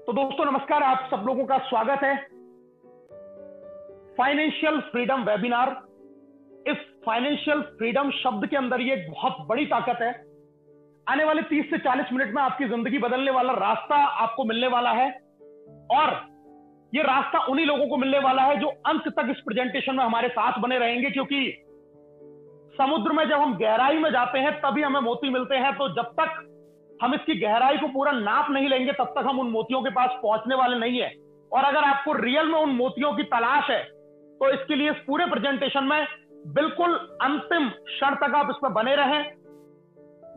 तो दोस्तों नमस्कार, आप सब लोगों का स्वागत है फाइनेंशियल फ्रीडम वेबिनार। इस फाइनेंशियल फ्रीडम शब्द के अंदर ये एक बहुत बड़ी ताकत है। आने वाले 30 से 40 मिनट में आपकी जिंदगी बदलने वाला रास्ता आपको मिलने वाला है, और ये रास्ता उन्हीं लोगों को मिलने वाला है जो अंत तक इस प्रेजेंटेशन में हमारे साथ बने रहेंगे, क्योंकि समुद्र में जब हम गहराई में जाते हैं तभी हमें मोती मिलते हैं। तो जब तक हम इसकी गहराई को पूरा नाप नहीं लेंगे तब तक हम उन मोतियों के पास पहुंचने वाले नहीं है। और अगर आपको रियल में उन मोतियों की तलाश है तो इसके लिए इस पूरे प्रेजेंटेशन में बिल्कुल अंतिम क्षण तक आप इसमें बने रहें,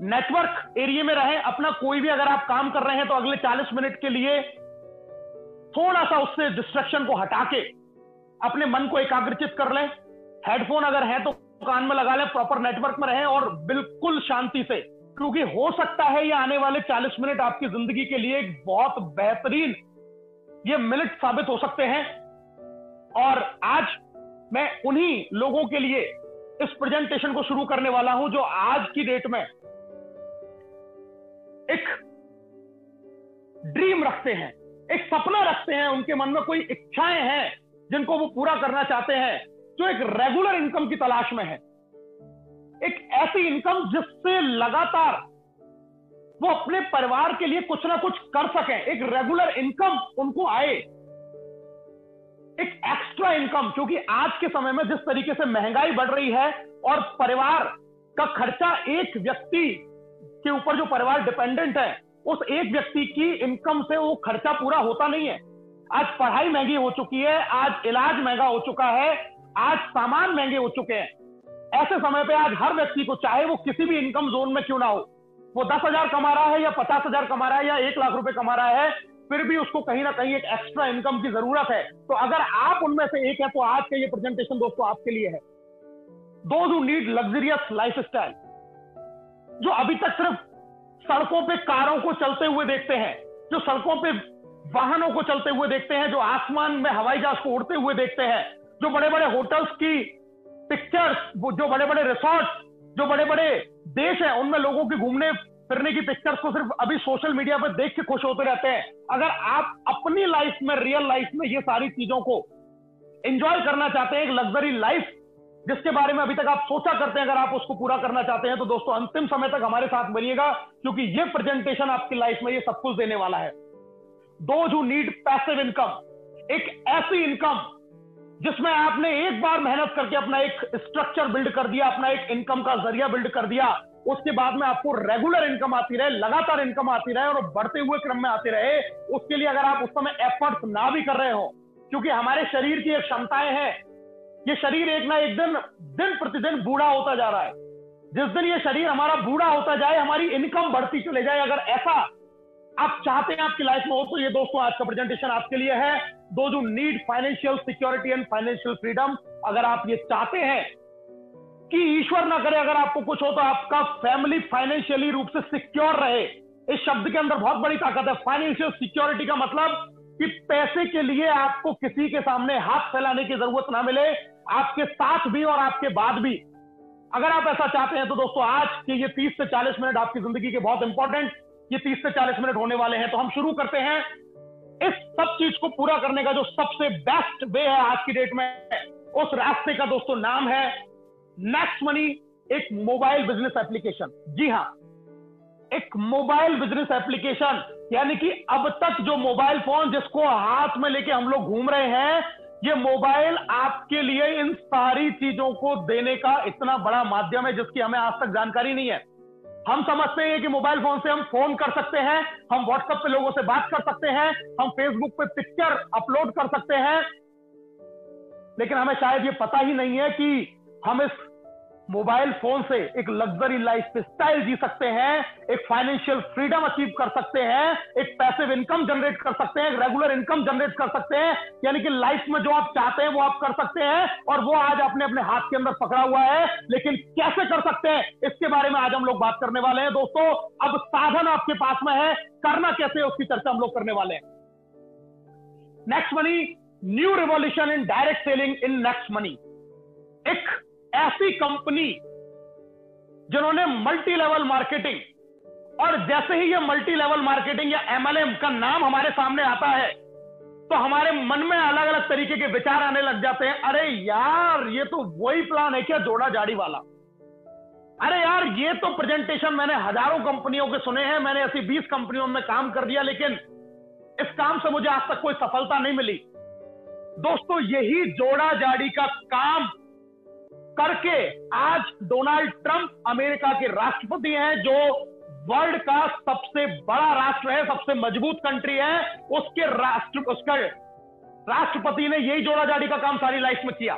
नेटवर्क एरिया में रहें। अपना कोई भी अगर आप काम कर रहे हैं तो अगले 40 मिनट के लिए थोड़ा सा उससे डिस्ट्रैक्शन को हटा के अपने मन को एकाग्रचित कर लें। हेडफोन अगर है तो कान में लगा लें, प्रॉपर नेटवर्क में रहें और बिल्कुल शांति से, क्योंकि हो सकता है ये आने वाले 40 मिनट आपकी जिंदगी के लिए एक बहुत बेहतरीन ये मिनट साबित हो सकते हैं। और आज मैं उन्हीं लोगों के लिए इस प्रेजेंटेशन को शुरू करने वाला हूं जो आज की डेट में एक ड्रीम रखते हैं, एक सपना रखते हैं, उनके मन में कोई इच्छाएं हैं जिनको वो पूरा करना चाहते हैं, जो एक रेगुलर इनकम की तलाश में है। एक ऐसी इनकम जिससे लगातार वो अपने परिवार के लिए कुछ ना कुछ कर सकें, एक रेगुलर इनकम उनको आए, एक एक्स्ट्रा इनकम। क्योंकि आज के समय में जिस तरीके से महंगाई बढ़ रही है और परिवार का खर्चा, एक व्यक्ति के ऊपर जो परिवार डिपेंडेंट है उस एक व्यक्ति की इनकम से वो खर्चा पूरा होता नहीं है। आज पढ़ाई महंगी हो चुकी है, आज इलाज महंगा हो चुका है, आज सामान महंगे हो चुके हैं। ऐसे समय पे आज हर व्यक्ति को, चाहे वो किसी भी इनकम जोन में क्यों ना हो, वो 10,000 कमा रहा है या 50,000 कमा रहा है या 1 लाख रुपए कमा रहा है, फिर भी उसको कहीं ना कहीं एक एक्स्ट्रा इनकम की जरूरत है। तो अगर आप उनमें से एक है तो आज का ये प्रेजेंटेशन दोस्तों आपके लिए है। Those who need luxurious lifestyle, जो अभी तक सिर्फ सड़कों पे कारों को चलते हुए देखते हैं, जो सड़कों पे वाहनों को चलते हुए देखते हैं, जो आसमान में हवाई जहाज को उड़ते हुए देखते हैं, जो बड़े बड़े होटल्स की पिक्चर्स, जो बड़े बड़े रिसोर्ट, जो बड़े बड़े देश हैं उनमें लोगों की घूमने फिरने की पिक्चर्स को सिर्फ अभी सोशल मीडिया पर देख के खुश होते रहते हैं। अगर आप अपनी लाइफ में, रियल लाइफ में ये सारी चीजों को एंजॉय करना चाहते हैं, एक लग्जरी लाइफ जिसके बारे में अभी तक आप सोचा करते हैं, अगर आप उसको पूरा करना चाहते हैं तो दोस्तों अंतिम समय तक हमारे साथ बनिएगा, क्योंकि ये प्रेजेंटेशन आपकी लाइफ में ये सब कुछ देने वाला है। Those who need passive income, एक ऐसी इनकम जिसमें आपने एक बार मेहनत करके अपना एक स्ट्रक्चर बिल्ड कर दिया, अपना एक इनकम का जरिया बिल्ड कर दिया, उसके बाद में आपको रेगुलर इनकम आती रहे, लगातार इनकम आती रहे और बढ़ते हुए क्रम में आती रहे। उसके लिए अगर आप उस समय एफर्ट्स ना भी कर रहे हो, क्योंकि हमारे शरीर की एक क्षमताएं हैं, ये शरीर एक ना एक दिन प्रतिदिन बूढ़ा होता जा रहा है। जिस दिन ये शरीर हमारा बूढ़ा होता जाए, हमारी इनकम बढ़ती चले जाए, अगर ऐसा आप चाहते हैं आपकी लाइफ में हो, तो ये दोस्तों आज का प्रेजेंटेशन आपके लिए है। Those who need financial security and financial freedom, अगर आप ये चाहते हैं कि ईश्वर ना करे अगर आपको कुछ हो तो आपका फैमिली फाइनेंशियली रूप से सिक्योर रहे। इस शब्द के अंदर बहुत बड़ी ताकत है। फाइनेंशियल सिक्योरिटी का मतलब कि पैसे के लिए आपको किसी के सामने हाथ फैलाने की जरूरत ना मिले, आपके साथ भी और आपके बाद भी। अगर आप ऐसा चाहते हैं तो दोस्तों आज के ये 30 से 40 मिनट आपकी जिंदगी के बहुत इंपॉर्टेंट, ये 30 से 40 मिनट होने वाले हैं। तो हम शुरू करते हैं। इस सब चीज को पूरा करने का जो सबसे बेस्ट वे है आज की डेट में, उस रास्ते का दोस्तों नाम है नेक्स्ट मनी, एक मोबाइल बिजनेस एप्लीकेशन। जी हां, एक मोबाइल बिजनेस एप्लीकेशन, यानी कि अब तक जो मोबाइल फोन जिसको हाथ में लेके हम लोग घूम रहे हैं, ये मोबाइल आपके लिए इन सारी चीजों को देने का इतना बड़ा माध्यम है जिसकी हमें आज तक जानकारी नहीं है। हम समझते हैं कि मोबाइल फोन से हम फोन कर सकते हैं, हम व्हाट्सएप पे लोगों से बात कर सकते हैं, हम फेसबुक पे पिक्चर अपलोड कर सकते हैं, लेकिन हमें शायद ये पता ही नहीं है कि हम इस मोबाइल फोन से एक लग्जरी लाइफ स्टाइल जी सकते हैं, एक फाइनेंशियल फ्रीडम अचीव कर सकते हैं, एक पैसिव इनकम जनरेट कर सकते हैं, एक रेगुलर इनकम जनरेट कर सकते हैं। यानी कि लाइफ में जो आप चाहते हैं वो आप कर सकते हैं, और वो आज आपने अपने हाथ के अंदर पकड़ा हुआ है। लेकिन कैसे कर सकते हैं, इसके बारे में आज हम लोग बात करने वाले हैं दोस्तों। अब साधन आपके पास में है, करना कैसे है उसकी चर्चा हम लोग करने वाले हैं। Next money, new revolution in direct selling in next money, एक ऐसी कंपनी जिन्होंने मल्टी लेवल मार्केटिंग और जैसे ही ये मल्टी लेवल मार्केटिंग या एमएलएम का नाम हमारे सामने आता है तो हमारे मन में अलग अलग तरीके के विचार आने लग जाते हैं। अरे यार, ये तो वही प्लान है क्या, जोड़ा जाड़ी वाला। अरे यार, ये तो प्रेजेंटेशन मैंने हजारों कंपनियों के सुने हैं, मैंने ऐसी 20 कंपनियों में काम कर दिया, लेकिन इस काम से मुझे आज तक कोई सफलता नहीं मिली। दोस्तों, यही जोड़ा जाड़ी का काम करके आज डोनाल्ड ट्रंप अमेरिका के राष्ट्रपति हैं, जो वर्ल्ड का सबसे बड़ा राष्ट्र है, सबसे मजबूत कंट्री है, उसके राष्ट्रपति ने यही जोड़ा जाड़ी का काम सारी लाइफ में किया।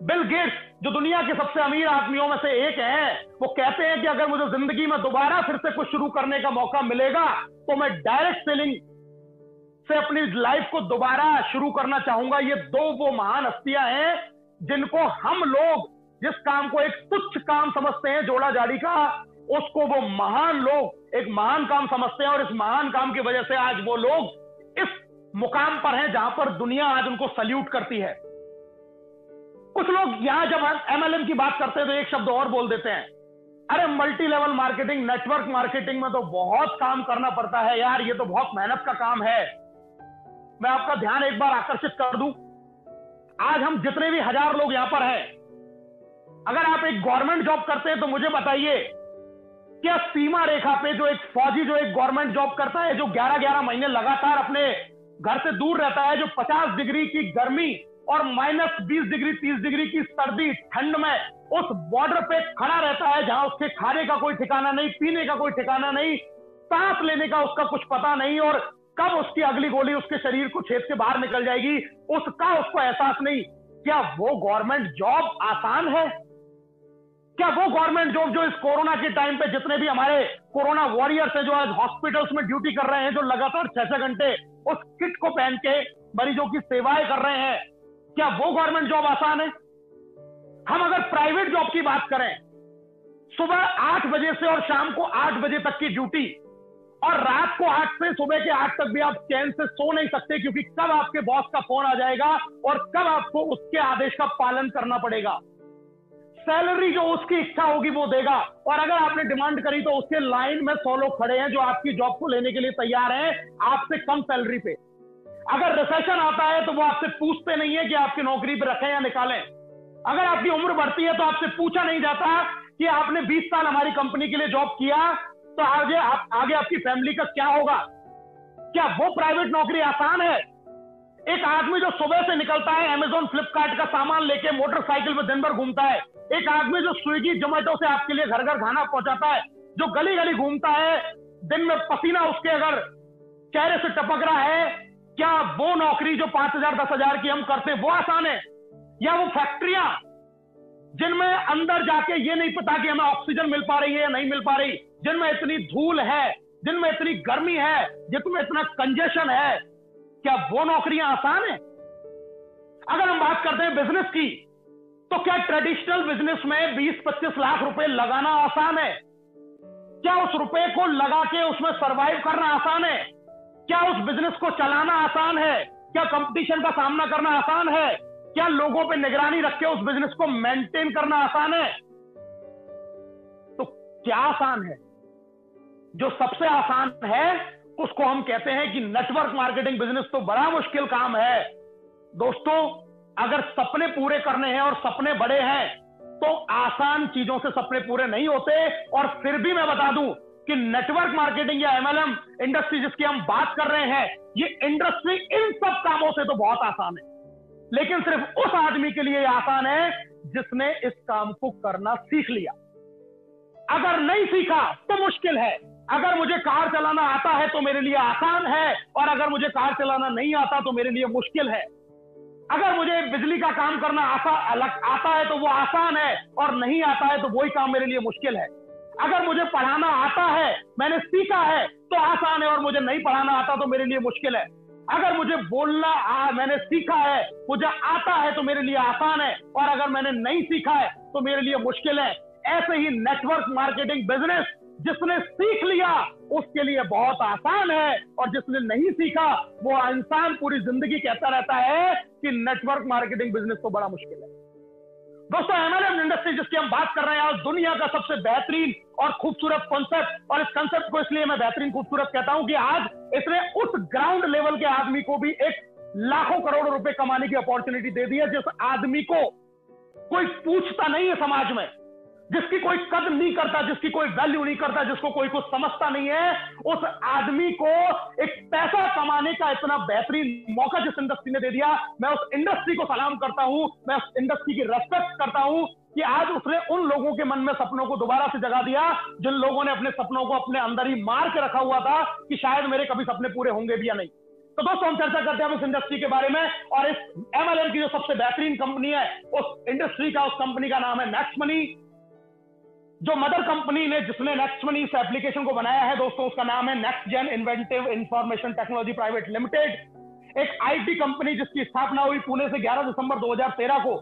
बिल गेट्स, जो दुनिया के सबसे अमीर आदमियों में से एक है, वो कहते हैं कि अगर मुझे जिंदगी में दोबारा फिर से कुछ शुरू करने का मौका मिलेगा तो मैं डायरेक्ट सेलिंग से अपनी लाइफ को दोबारा शुरू करना चाहूंगा। ये दो वो महान हस्तियां हैं जिनको हम लोग जिस काम को एक तुच्छ काम समझते हैं जोड़ा जाड़ी का, उसको वो महान लोग एक महान काम समझते हैं, और इस महान काम की वजह से आज वो लोग इस मुकाम पर हैं जहां पर दुनिया आज उनको सल्यूट करती है। कुछ लोग यहां जब एमएलएम की बात करते हैं तो एक शब्द और बोल देते हैं, अरे multi level marketing, network marketing में तो बहुत काम करना पड़ता है यार, ये तो बहुत मेहनत का काम है। मैं आपका ध्यान एक बार आकर्षित कर दूं, आज हम जितने भी 1000 लोग यहां पर हैं, अगर आप एक गवर्नमेंट जॉब करते हैं तो मुझे बताइए, क्या सीमा रेखा पे जो एक फौजी जो एक गवर्नमेंट जॉब करता है, जो 11-11 महीने लगातार अपने घर से दूर रहता है, जो 50 डिग्री की गर्मी और -20 डिग्री 30 डिग्री की सर्दी ठंड में उस बॉर्डर पे खड़ा रहता है, जहां उसके खाने का कोई ठिकाना नहीं, पीने का कोई ठिकाना नहीं, सांस लेने का उसका कुछ पता नहीं, और कब उसकी अगली गोली उसके शरीर को छेद के बाहर निकल जाएगी उसका उसको एहसास नहीं। क्या वो गवर्नमेंट जॉब आसान है? क्या वो गवर्नमेंट जॉब जो इस कोरोना के टाइम पे जितने भी हमारे कोरोना वॉरियर्स हैं, जो आज हॉस्पिटल्स में ड्यूटी कर रहे हैं, जो लगातार 6-6 घंटे उस किट को पहन के मरीजों की सेवाएं कर रहे हैं, क्या वो गवर्नमेंट जॉब आसान है? हम अगर प्राइवेट जॉब की बात करें, सुबह 8 बजे से और शाम को 8 बजे तक की ड्यूटी, और रात को 8 से सुबह के 8 तक भी आप चैन से सो नहीं सकते, क्योंकि कब आपके बॉस का फोन आ जाएगा और कब आपको उसके आदेश का पालन करना पड़ेगा। सैलरी जो उसकी इच्छा होगी वो देगा, और अगर आपने डिमांड करी तो उसके लाइन में 100 लोग खड़े हैं जो आपकी जॉब को लेने के लिए तैयार हैं आपसे कम सैलरी पे। अगर रिसेशन आता है तो वो आपसे पूछते नहीं है कि आपकी नौकरी पे रखें या निकालें। अगर आपकी उम्र बढ़ती है तो आपसे पूछा नहीं जाता कि आपने 20 साल हमारी कंपनी के लिए जॉब किया तो आगे आपकी फैमिली का क्या होगा। क्या वो प्राइवेट नौकरी आसान है? एक आदमी जो सुबह से निकलता है अमेज़न फ्लिपकार्ट का सामान लेके मोटरसाइकिल में दिन भर घूमता है, एक आदमी जो स्विगी जोमेटो से आपके लिए घर घर खाना पहुंचाता है, जो गली गली घूमता है, दिन में पसीना उसके अगर चेहरे से टपक रहा है, क्या वो नौकरी जो 5,000-10,000 की हम करते हैं वो आसान है? या वो फैक्ट्रियां जिनमें अंदर जाके ये नहीं पता कि हमें ऑक्सीजन मिल पा रही है या नहीं मिल पा रही, जिनमें इतनी धूल है, जिनमें इतनी गर्मी है, जिनमें इतना कंजेशन है, क्या वो नौकरियां आसान है? अगर हम बात करते हैं बिजनेस की, तो क्या ट्रेडिशनल बिजनेस में 20-25 लाख रुपए लगाना आसान है? क्या उस रुपए को लगा के उसमें सरवाइव करना आसान है? क्या उस बिजनेस को चलाना आसान है? क्या कंपटीशन का सामना करना आसान है? क्या लोगों पे निगरानी रख के उस बिजनेस को मेंटेन करना आसान है? तो क्या आसान है? जो सबसे आसान है उसको हम कहते हैं कि नेटवर्क मार्केटिंग बिजनेस तो बड़ा मुश्किल काम है। दोस्तों, अगर सपने पूरे करने हैं और सपने बड़े हैं तो आसान चीजों से सपने पूरे नहीं होते। और फिर भी मैं बता दूं कि नेटवर्क मार्केटिंग या एमएलएम इंडस्ट्री जिसकी हम बात कर रहे हैं, ये इंडस्ट्री इन सब कामों से तो बहुत आसान है, लेकिन सिर्फ उस आदमी के लिए आसान है जिसने इस काम को करना सीख लिया। अगर नहीं सीखा तो मुश्किल है। अगर मुझे कार चलाना आता है तो मेरे लिए आसान है, और अगर मुझे कार चलाना नहीं आता तो मेरे लिए मुश्किल है। अगर मुझे बिजली का काम करना आता है तो वो आसान है, और नहीं आता है तो वही काम मेरे लिए मुश्किल है। अगर मुझे पढ़ाना आता है, मैंने सीखा है, तो आसान है, और मुझे नहीं पढ़ाना आता तो मेरे लिए मुश्किल है। अगर मुझे बोलना मैंने सीखा है, मुझे आता है तो मेरे लिए आसान है, और अगर मैंने नहीं सीखा है तो मेरे लिए मुश्किल है। ऐसे ही नेटवर्क मार्केटिंग बिजनेस जिसने सीख लिया उसके लिए बहुत आसान है, और जिसने नहीं सीखा वो इंसान पूरी जिंदगी कहता रहता है कि नेटवर्क मार्केटिंग बिजनेस तो बड़ा मुश्किल है। दोस्तों एमएलएम इंडस्ट्री जिसकी हम बात कर रहे हैं आज दुनिया का सबसे बेहतरीन और खूबसूरत कॉन्सेप्ट, और इस कॉन्सेप्ट को इसलिए मैं बेहतरीन खूबसूरत कहता हूं कि आज इसने उस ग्राउंड लेवल के आदमी को भी एक लाखों करोड़ों रुपए कमाने की अपॉर्चुनिटी दे दी है, जिस आदमी को कोई पूछता नहीं है समाज में, जिसकी कोई कदर नहीं करता, जिसकी कोई वैल्यू नहीं करता, जिसको कोई कुछ समझता नहीं है, उस आदमी को एक पैसा कमाने का इतना बेहतरीन मौका जिस इंडस्ट्री ने दे दिया, मैं उस इंडस्ट्री को सलाम करता हूं, मैं उस इंडस्ट्री की रेस्पेक्ट करता हूं कि आज उसने उन लोगों के मन में सपनों को दोबारा से जगा दिया जिन लोगों ने अपने सपनों को अपने अंदर ही मार के रखा हुआ था कि शायद मेरे कभी सपने पूरे होंगे भी या नहीं। तो दोस्तों हम चर्चा करते हैं इस इंडस्ट्री के बारे में, और इस एमएलएम की जो सबसे बेहतरीन कंपनी है उस इंडस्ट्री का, उस कंपनी का नाम है नेक्स्ट मनी। जो मदर कंपनी ने जिसने नेक्स्ट मनी इस एप्लीकेशन को बनाया है दोस्तों, उसका नाम है next gen inventive information technology private limited, एक आईटी कंपनी जिसकी स्थापना हुई पुणे से 11 दिसंबर 2013 को,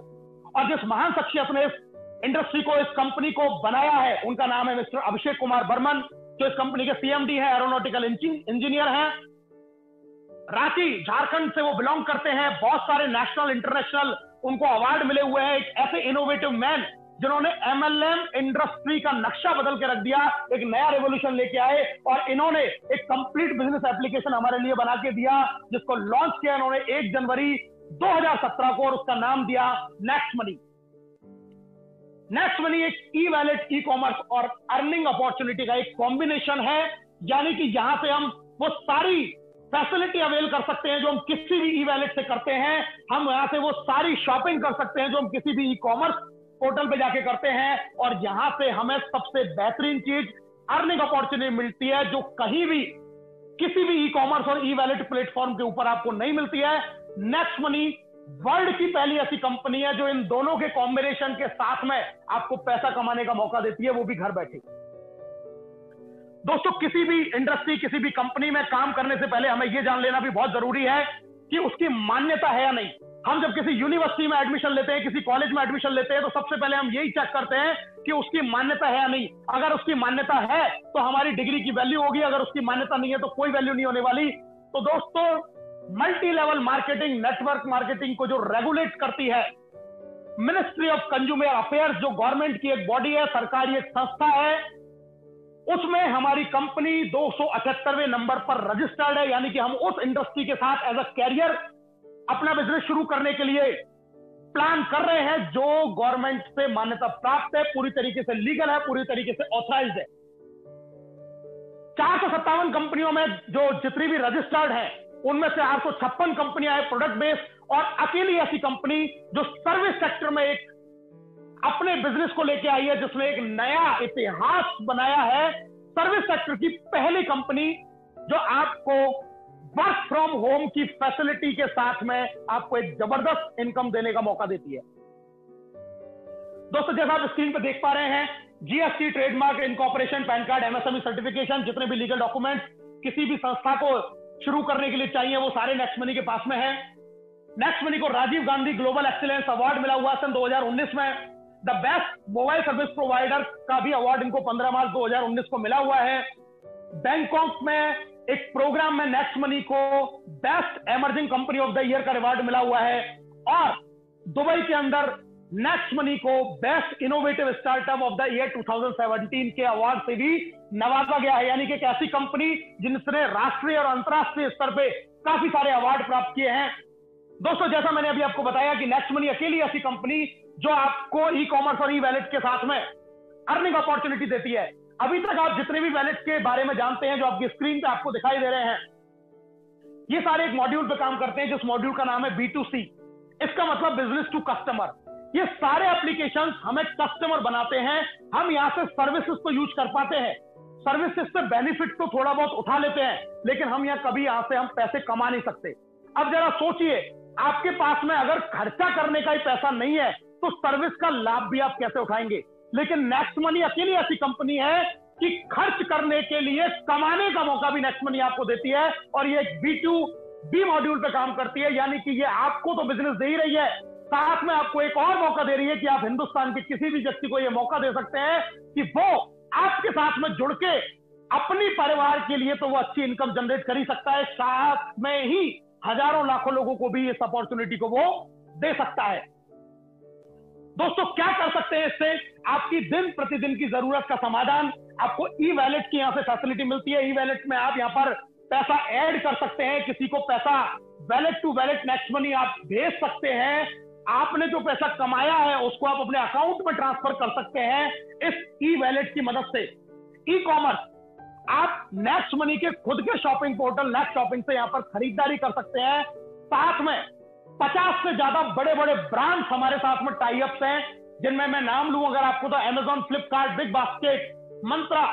और जिस महान शख्सियत ने इस इंडस्ट्री को, इस कंपनी को बनाया है उनका नाम है मिस्टर अभिषेक कुमार बर्मन, जो इस कंपनी के सीएमडी है, एरोनॉटिकल इंजीनियर हैं, रांची झारखंड से वो बिलोंग करते हैं, बहुत सारे नेशनल इंटरनेशनल उनको अवार्ड मिले हुए हैं, एक ऐसे इनोवेटिव मैन जिन्होंने एमएलएम इंडस्ट्री का नक्शा बदल के रख दिया, एक नया रेवोल्यूशन लेके आए, और इन्होंने एक कंप्लीट बिजनेस एप्लीकेशन हमारे लिए बना के दिया जिसको लॉन्च किया इन्होंने 1 जनवरी 2017 को, और उसका नाम दिया नेक्स्ट मनी। नेक्स्ट मनी एक ई वैलेट, ई कॉमर्स और अर्निंग अपॉर्चुनिटी का एक कॉम्बिनेशन है, यानी कि यहां से हम वो सारी फैसिलिटी अवेल कर सकते हैं जो हम किसी भी ई वैलेट से करते हैं, हम यहां से वो सारी शॉपिंग कर सकते हैं जो हम किसी भी ई कॉमर्स पोर्टल पे जाके करते हैं, और यहां से हमें सबसे बेहतरीन चीज अर्निंग अपॉर्चुनिटी मिलती है जो कहीं भी किसी भी ई कॉमर्स और ई वैलेट प्लेटफॉर्म के ऊपर आपको नहीं मिलती है। नेक्स्ट मनी वर्ल्ड की पहली ऐसी कंपनी है जो इन दोनों के कॉम्बिनेशन के साथ में आपको पैसा कमाने का मौका देती है, वो भी घर बैठे। दोस्तों किसी भी इंडस्ट्री, किसी भी कंपनी में काम करने से पहले हमें यह जान लेना भी बहुत जरूरी है कि उसकी मान्यता है या नहीं। हम जब किसी यूनिवर्सिटी में एडमिशन लेते हैं, किसी कॉलेज में एडमिशन लेते हैं, तो सबसे पहले हम यही चेक करते हैं कि उसकी मान्यता है या नहीं। अगर उसकी मान्यता है तो हमारी डिग्री की वैल्यू होगी, अगर उसकी मान्यता नहीं है तो कोई वैल्यू नहीं होने वाली। तो दोस्तों multi level marketing, network marketing को जो रेगुलेट करती है मिनिस्ट्री ऑफ कंज्यूमर अफेयर्स, जो गवर्नमेंट की एक बॉडी है, सरकारी एक संस्था है, उसमें हमारी कंपनी 278वें नंबर पर रजिस्टर्ड है, यानी कि हम उस इंडस्ट्री के साथ एज अ कैरियर अपना बिजनेस शुरू करने के लिए प्लान कर रहे हैं जो गवर्नमेंट से मान्यता प्राप्त है, पूरी तरीके से लीगल है, पूरी तरीके से ऑथराइज्ड है। 457 कंपनियों में जो जितनी भी रजिस्टर्ड है उनमें से 856 कंपनियां हैं प्रोडक्ट बेस्ड, और अकेली ऐसी कंपनी जो सर्विस सेक्टर में एक अपने बिजनेस को लेके आई है, जिसने एक नया इतिहास बनाया है, सर्विस सेक्टर की पहली कंपनी जो आपको वर्क फ्रॉम होम की फैसिलिटी के साथ में आपको एक जबरदस्त इनकम देने का मौका देती है। दोस्तों जैसा आप स्क्रीन पर देख पा रहे हैं, GST, trademark, incorporation, pan card, MSME certification, जितने भी लीगल डॉक्यूमेंट्स किसी भी संस्था को शुरू करने के लिए चाहिए वो सारे नेक्स्ट मनी के पास में है। नेक्स्ट मनी को Rajiv Gandhi global excellence award मिला हुआ सन 2019 में। The best mobile service provider का भी अवार्ड इनको 15 मार्च 2019 को मिला हुआ है। बैंकॉक में एक प्रोग्राम में नेक्स्ट मनी को best emerging company of the year का अवार्ड मिला हुआ है, और दुबई के अंदर नेक्स्ट मनी को best innovative startup of the year 2017 के अवार्ड से भी नवाजा गया है, यानी कि एक ऐसी कंपनी जिसने राष्ट्रीय और अंतरराष्ट्रीय स्तर पे काफी सारे अवार्ड प्राप्त किए हैं। दोस्तों जैसा मैंने अभी आपको बताया कि नेक्स्ट मनी अकेली ऐसी कंपनी जो आपको ई कॉमर्स और ई वैलेट के साथ में अर्निंग अपॉर्चुनिटी देती है। अभी तक आप जितने भी वैलेट के बारे में जानते हैं जो आपकी स्क्रीन पे आपको दिखाई दे रहे हैं, ये सारे एक मॉड्यूल पे काम करते हैं जिस मॉड्यूल का नाम है B2C, इसका मतलब बिजनेस टू कस्टमर। ये सारे एप्लीकेशंस हमें कस्टमर बनाते हैं, हम यहां से सर्विसेज तो यूज कर पाते हैं, सर्विसेज से बेनिफिट तो थोड़ा बहुत उठा लेते हैं, लेकिन हम यहां कभी यहां से हम पैसे कमा नहीं सकते। अब जरा सोचिए, आपके पास में अगर खर्चा करने का ही पैसा नहीं है तो सर्विस का लाभ भी आप कैसे उठाएंगे। लेकिन नेक्स्ट मनी अकेली ऐसी कंपनी है कि खर्च करने के लिए कमाने का मौका भी नेक्स्ट मनी आपको देती है, और ये एक B2B मॉड्यूल पे काम करती है, यानी कि ये आपको तो बिजनेस दे ही रही है, साथ में आपको एक और मौका दे रही है कि आप हिंदुस्तान के किसी भी व्यक्ति को यह मौका दे सकते हैं कि वो आपके साथ में जुड़ के अपनी परिवार के लिए तो वो अच्छी इनकम जनरेट कर ही सकता है, साथ में ही हजारों लाखों लोगों को भी इस अपॉर्चुनिटी को वो दे सकता है। दोस्तों क्या कर सकते हैं इससे? आपकी दिन प्रतिदिन की जरूरत का समाधान, आपको ई वैलेट की यहां से फैसिलिटी मिलती है। ई वैलेट में आप यहां पर पैसा ऐड कर सकते हैं, किसी को पैसा wallet to wallet next money आप भेज सकते हैं। आपने जो पैसा कमाया है उसको आप अपने अकाउंट में ट्रांसफर कर सकते हैं इस ई वैलेट की मदद से। ई कॉमर्स, आप नेक्स्ट मनी के खुद के शॉपिंग पोर्टल नेक्स्ट शॉपिंग से यहां पर खरीदारी कर सकते हैं। साथ में 50 से ज्यादा बड़े बड़े ब्रांड्स हमारे साथ में टाई अप्स हैं, जिनमें मैं नाम लूं अगर आपको तो अमेजॉन, फ्लिपकार्ट, बिग बास्केट, मंत्रा,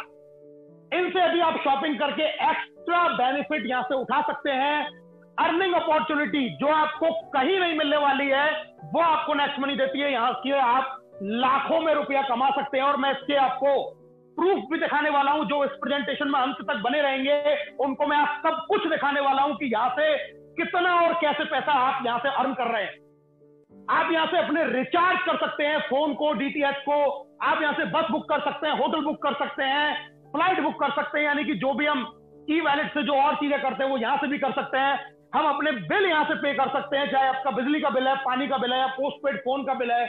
इनसे अभी आप शॉपिंग करके एक्स्ट्रा बेनिफिट यहां से उठा सकते हैं। अर्निंग अपॉर्चुनिटी जो आपको कहीं नहीं मिलने वाली है वो आपको नेक्स्ट मनी देती है। यहां से आप लाखों में रुपया कमा सकते हैं और मैं इसके आपको प्रूफ भी दिखाने वाला हूं। जो इस प्रेजेंटेशन में अंत तक बने रहेंगे उनको मैं आप सब कुछ दिखाने वाला हूं कि यहां से कितना और कैसे पैसा आप यहां से अर्न कर रहे हैं। आप यहां से अपने रिचार्ज कर सकते हैं, फोन को, डीटीएच को। आप यहां से बस बुक कर सकते हैं, होटल बुक कर सकते हैं, फ्लाइट बुक कर सकते हैं, यानी कि जो भी हम ई वैलेट से जो और चीजें करते हैं वो यहां से भी कर सकते हैं। हम अपने बिल यहां से पे कर सकते हैं, चाहे आपका बिजली का बिल है, पानी का बिल है, पोस्टपेड फोन का बिल है।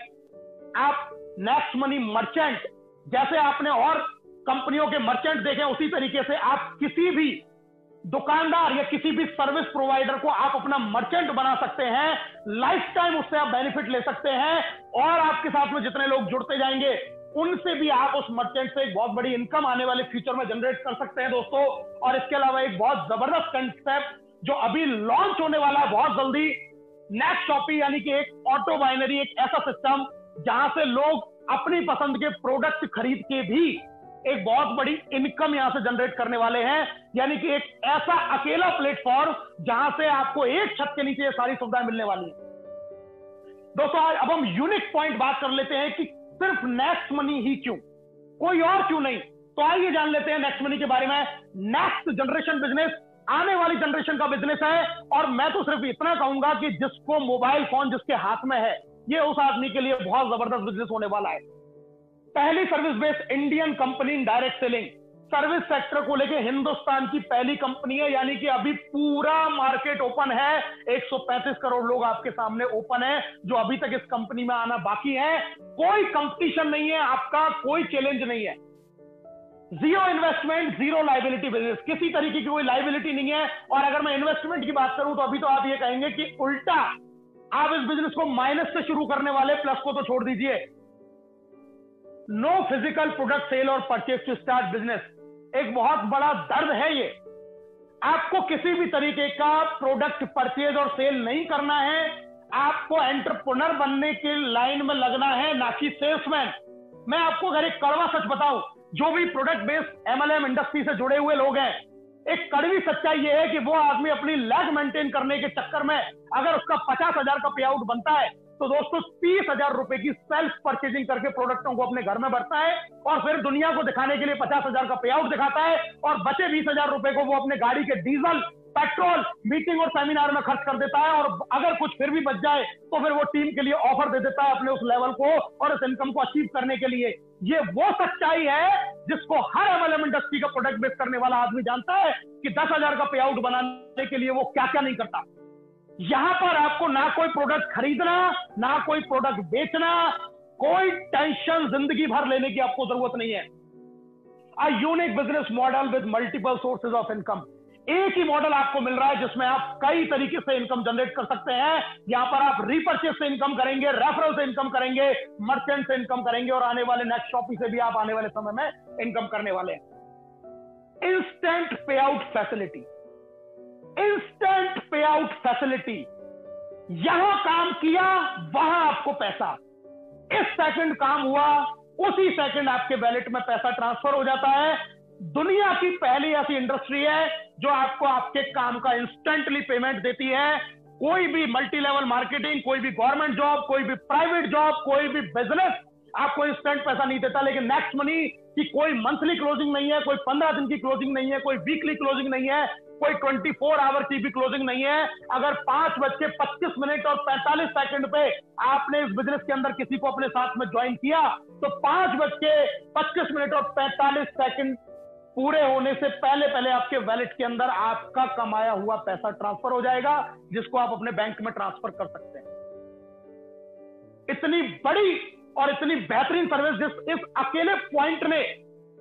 आप नेक्स्ट मनी मर्चेंट, जैसे आपने और कंपनियों के मर्चेंट देखे उसी तरीके से आप किसी भी दुकानदार या किसी भी सर्विस प्रोवाइडर को आप अपना मर्चेंट बना सकते हैं। लाइफ टाइम उससे आप बेनिफिट ले सकते हैं और आपके साथ में जितने लोग जुड़ते जाएंगे उनसे भी आप उस मर्चेंट से एक बहुत बड़ी इनकम आने वाले फ्यूचर में जनरेट कर सकते हैं दोस्तों। और इसके अलावा एक बहुत जबरदस्त कंसेप्ट जो अभी लॉन्च होने वाला है बहुत जल्दी, नेक्स्ट शॉपी, यानी कि एक ऑटो बाइनरी, एक ऐसा सिस्टम जहां से लोग अपनी पसंद के प्रोडक्ट खरीद के भी एक बहुत बड़ी इनकम यहां से जनरेट करने वाले हैं। यानी कि एक ऐसा अकेला प्लेटफॉर्म जहां से आपको एक छत के नीचे ये सारी सुविधाएं मिलने वाली है। दोस्तों अब हम यूनिक पॉइंट बात कर लेते हैं कि सिर्फ नेक्स्ट मनी ही क्यों, कोई और क्यों नहीं। तो आइए जान लेते हैं नेक्स्ट मनी के बारे में। नेक्स्ट जनरेशन बिजनेस, आने वाली जनरेशन का बिजनेस है। और मैं तो सिर्फ इतना कहूंगा कि जिसको मोबाइल फोन जिसके हाथ में है, ये उस आदमी के लिए बहुत जबरदस्त बिजनेस होने वाला है। पहली service based Indian company in direct selling, service sector को लेके हिंदुस्तान की पहली कंपनी है। यानी कि अभी पूरा मार्केट ओपन है, 135 करोड़ लोग आपके सामने ओपन है जो अभी तक इस कंपनी में आना बाकी है। कोई कंपटीशन नहीं है, आपका कोई चैलेंज नहीं है। Zero investment, zero liability business, किसी तरीके की कोई लाइबिलिटी नहीं है। और अगर मैं इन्वेस्टमेंट की बात करूं तो अभी तो आप ये कहेंगे कि उल्टा, आप इस बिजनेस को माइनस से शुरू करने वाले, प्लस को तो छोड़ दीजिए। नो फिजिकल प्रोडक्ट सेल और परचेज टू स्टार्ट बिजनेस, एक बहुत बड़ा दर्द है ये। आपको किसी भी तरीके का प्रोडक्ट परचेज और सेल नहीं करना है, आपको एंटरप्रेन्योर बनने के लाइन में लगना है, ना कि सेल्समैन। मैं आपको अगर एक कड़वा सच बताऊं, जो भी प्रोडक्ट बेस्ड एमएलएम इंडस्ट्री से जुड़े हुए लोग हैं, एक कड़वी सच्चाई ये है कि वो आदमी अपनी लैग मेंटेन करने के चक्कर में अगर उसका 50,000 का पे आउट बनता है तो दोस्तों 30,000 रुपए की सेल्फ परचेजिंग करके प्रोडक्टों को अपने घर में भरता है और फिर दुनिया को दिखाने के लिए 50,000 का पे आउट दिखाता है और बचे 20,000 रुपए को वो अपने गाड़ी के डीजल, पेट्रोल, मीटिंग और सेमिनार में खर्च कर देता है। और अगर कुछ फिर भी बच जाए तो फिर वो टीम के लिए ऑफर दे देता है अपने उस लेवल को और इस इनकम को अचीव करने के लिए। ये वो सच्चाई है जिसको हर एमएलएम इंडस्ट्री का प्रोडक्ट बेच करने वाला आदमी जानता है कि 10,000 का पे आउट बनाने के लिए वो क्या क्या नहीं करता। यहां पर आपको ना कोई प्रोडक्ट खरीदना, ना कोई प्रोडक्ट बेचना, कोई टेंशन जिंदगी भर लेने की आपको जरूरत नहीं है। A unique business model with multiple sources of income, एक ही मॉडल आपको मिल रहा है जिसमें आप कई तरीके से इनकम जनरेट कर सकते हैं। यहां पर आप रीपर्चेज से इनकम करेंगे, रेफरल से इनकम करेंगे, मर्चेंट से इनकम करेंगे और आने वाले नेक्स्ट शॉपिंग से भी आप आने वाले समय में इनकम करने वाले हैं। इंस्टेंट पे आउट फैसिलिटी, इंस्टेंट पे आउट फैसिलिटी, यहां काम किया वहां आपको पैसा, इस सेकंड काम हुआ उसी सेकंड आपके वैलेट में पैसा ट्रांसफर हो जाता है। दुनिया की पहली ऐसी इंडस्ट्री है जो आपको आपके काम का इंस्टेंटली पेमेंट देती है। कोई भी मल्टी लेवल मार्केटिंग, कोई भी गवर्नमेंट जॉब, कोई भी प्राइवेट जॉब, कोई भी बिजनेस आपको इंस्टेंट पैसा नहीं देता। लेकिन नेक्स्ट मनी की कोई मंथली क्लोजिंग नहीं है, कोई 15 दिन की क्लोजिंग नहीं है, कोई वीकली क्लोजिंग नहीं है, कोई 24 आवर की भी क्लोजिंग नहीं है। अगर 5:25 और 45 सेकंड पे आपने इस बिजनेस के अंदर किसी को अपने साथ में ज्वाइन किया तो 5:25 और 45 सेकंड पूरे होने से पहले पहले आपके वैलेट के अंदर आपका कमाया हुआ पैसा ट्रांसफर हो जाएगा, जिसको आप अपने बैंक में ट्रांसफर कर सकते हैं। इतनी बड़ी और इतनी बेहतरीन सर्विस जिस इस अकेले पॉइंट ने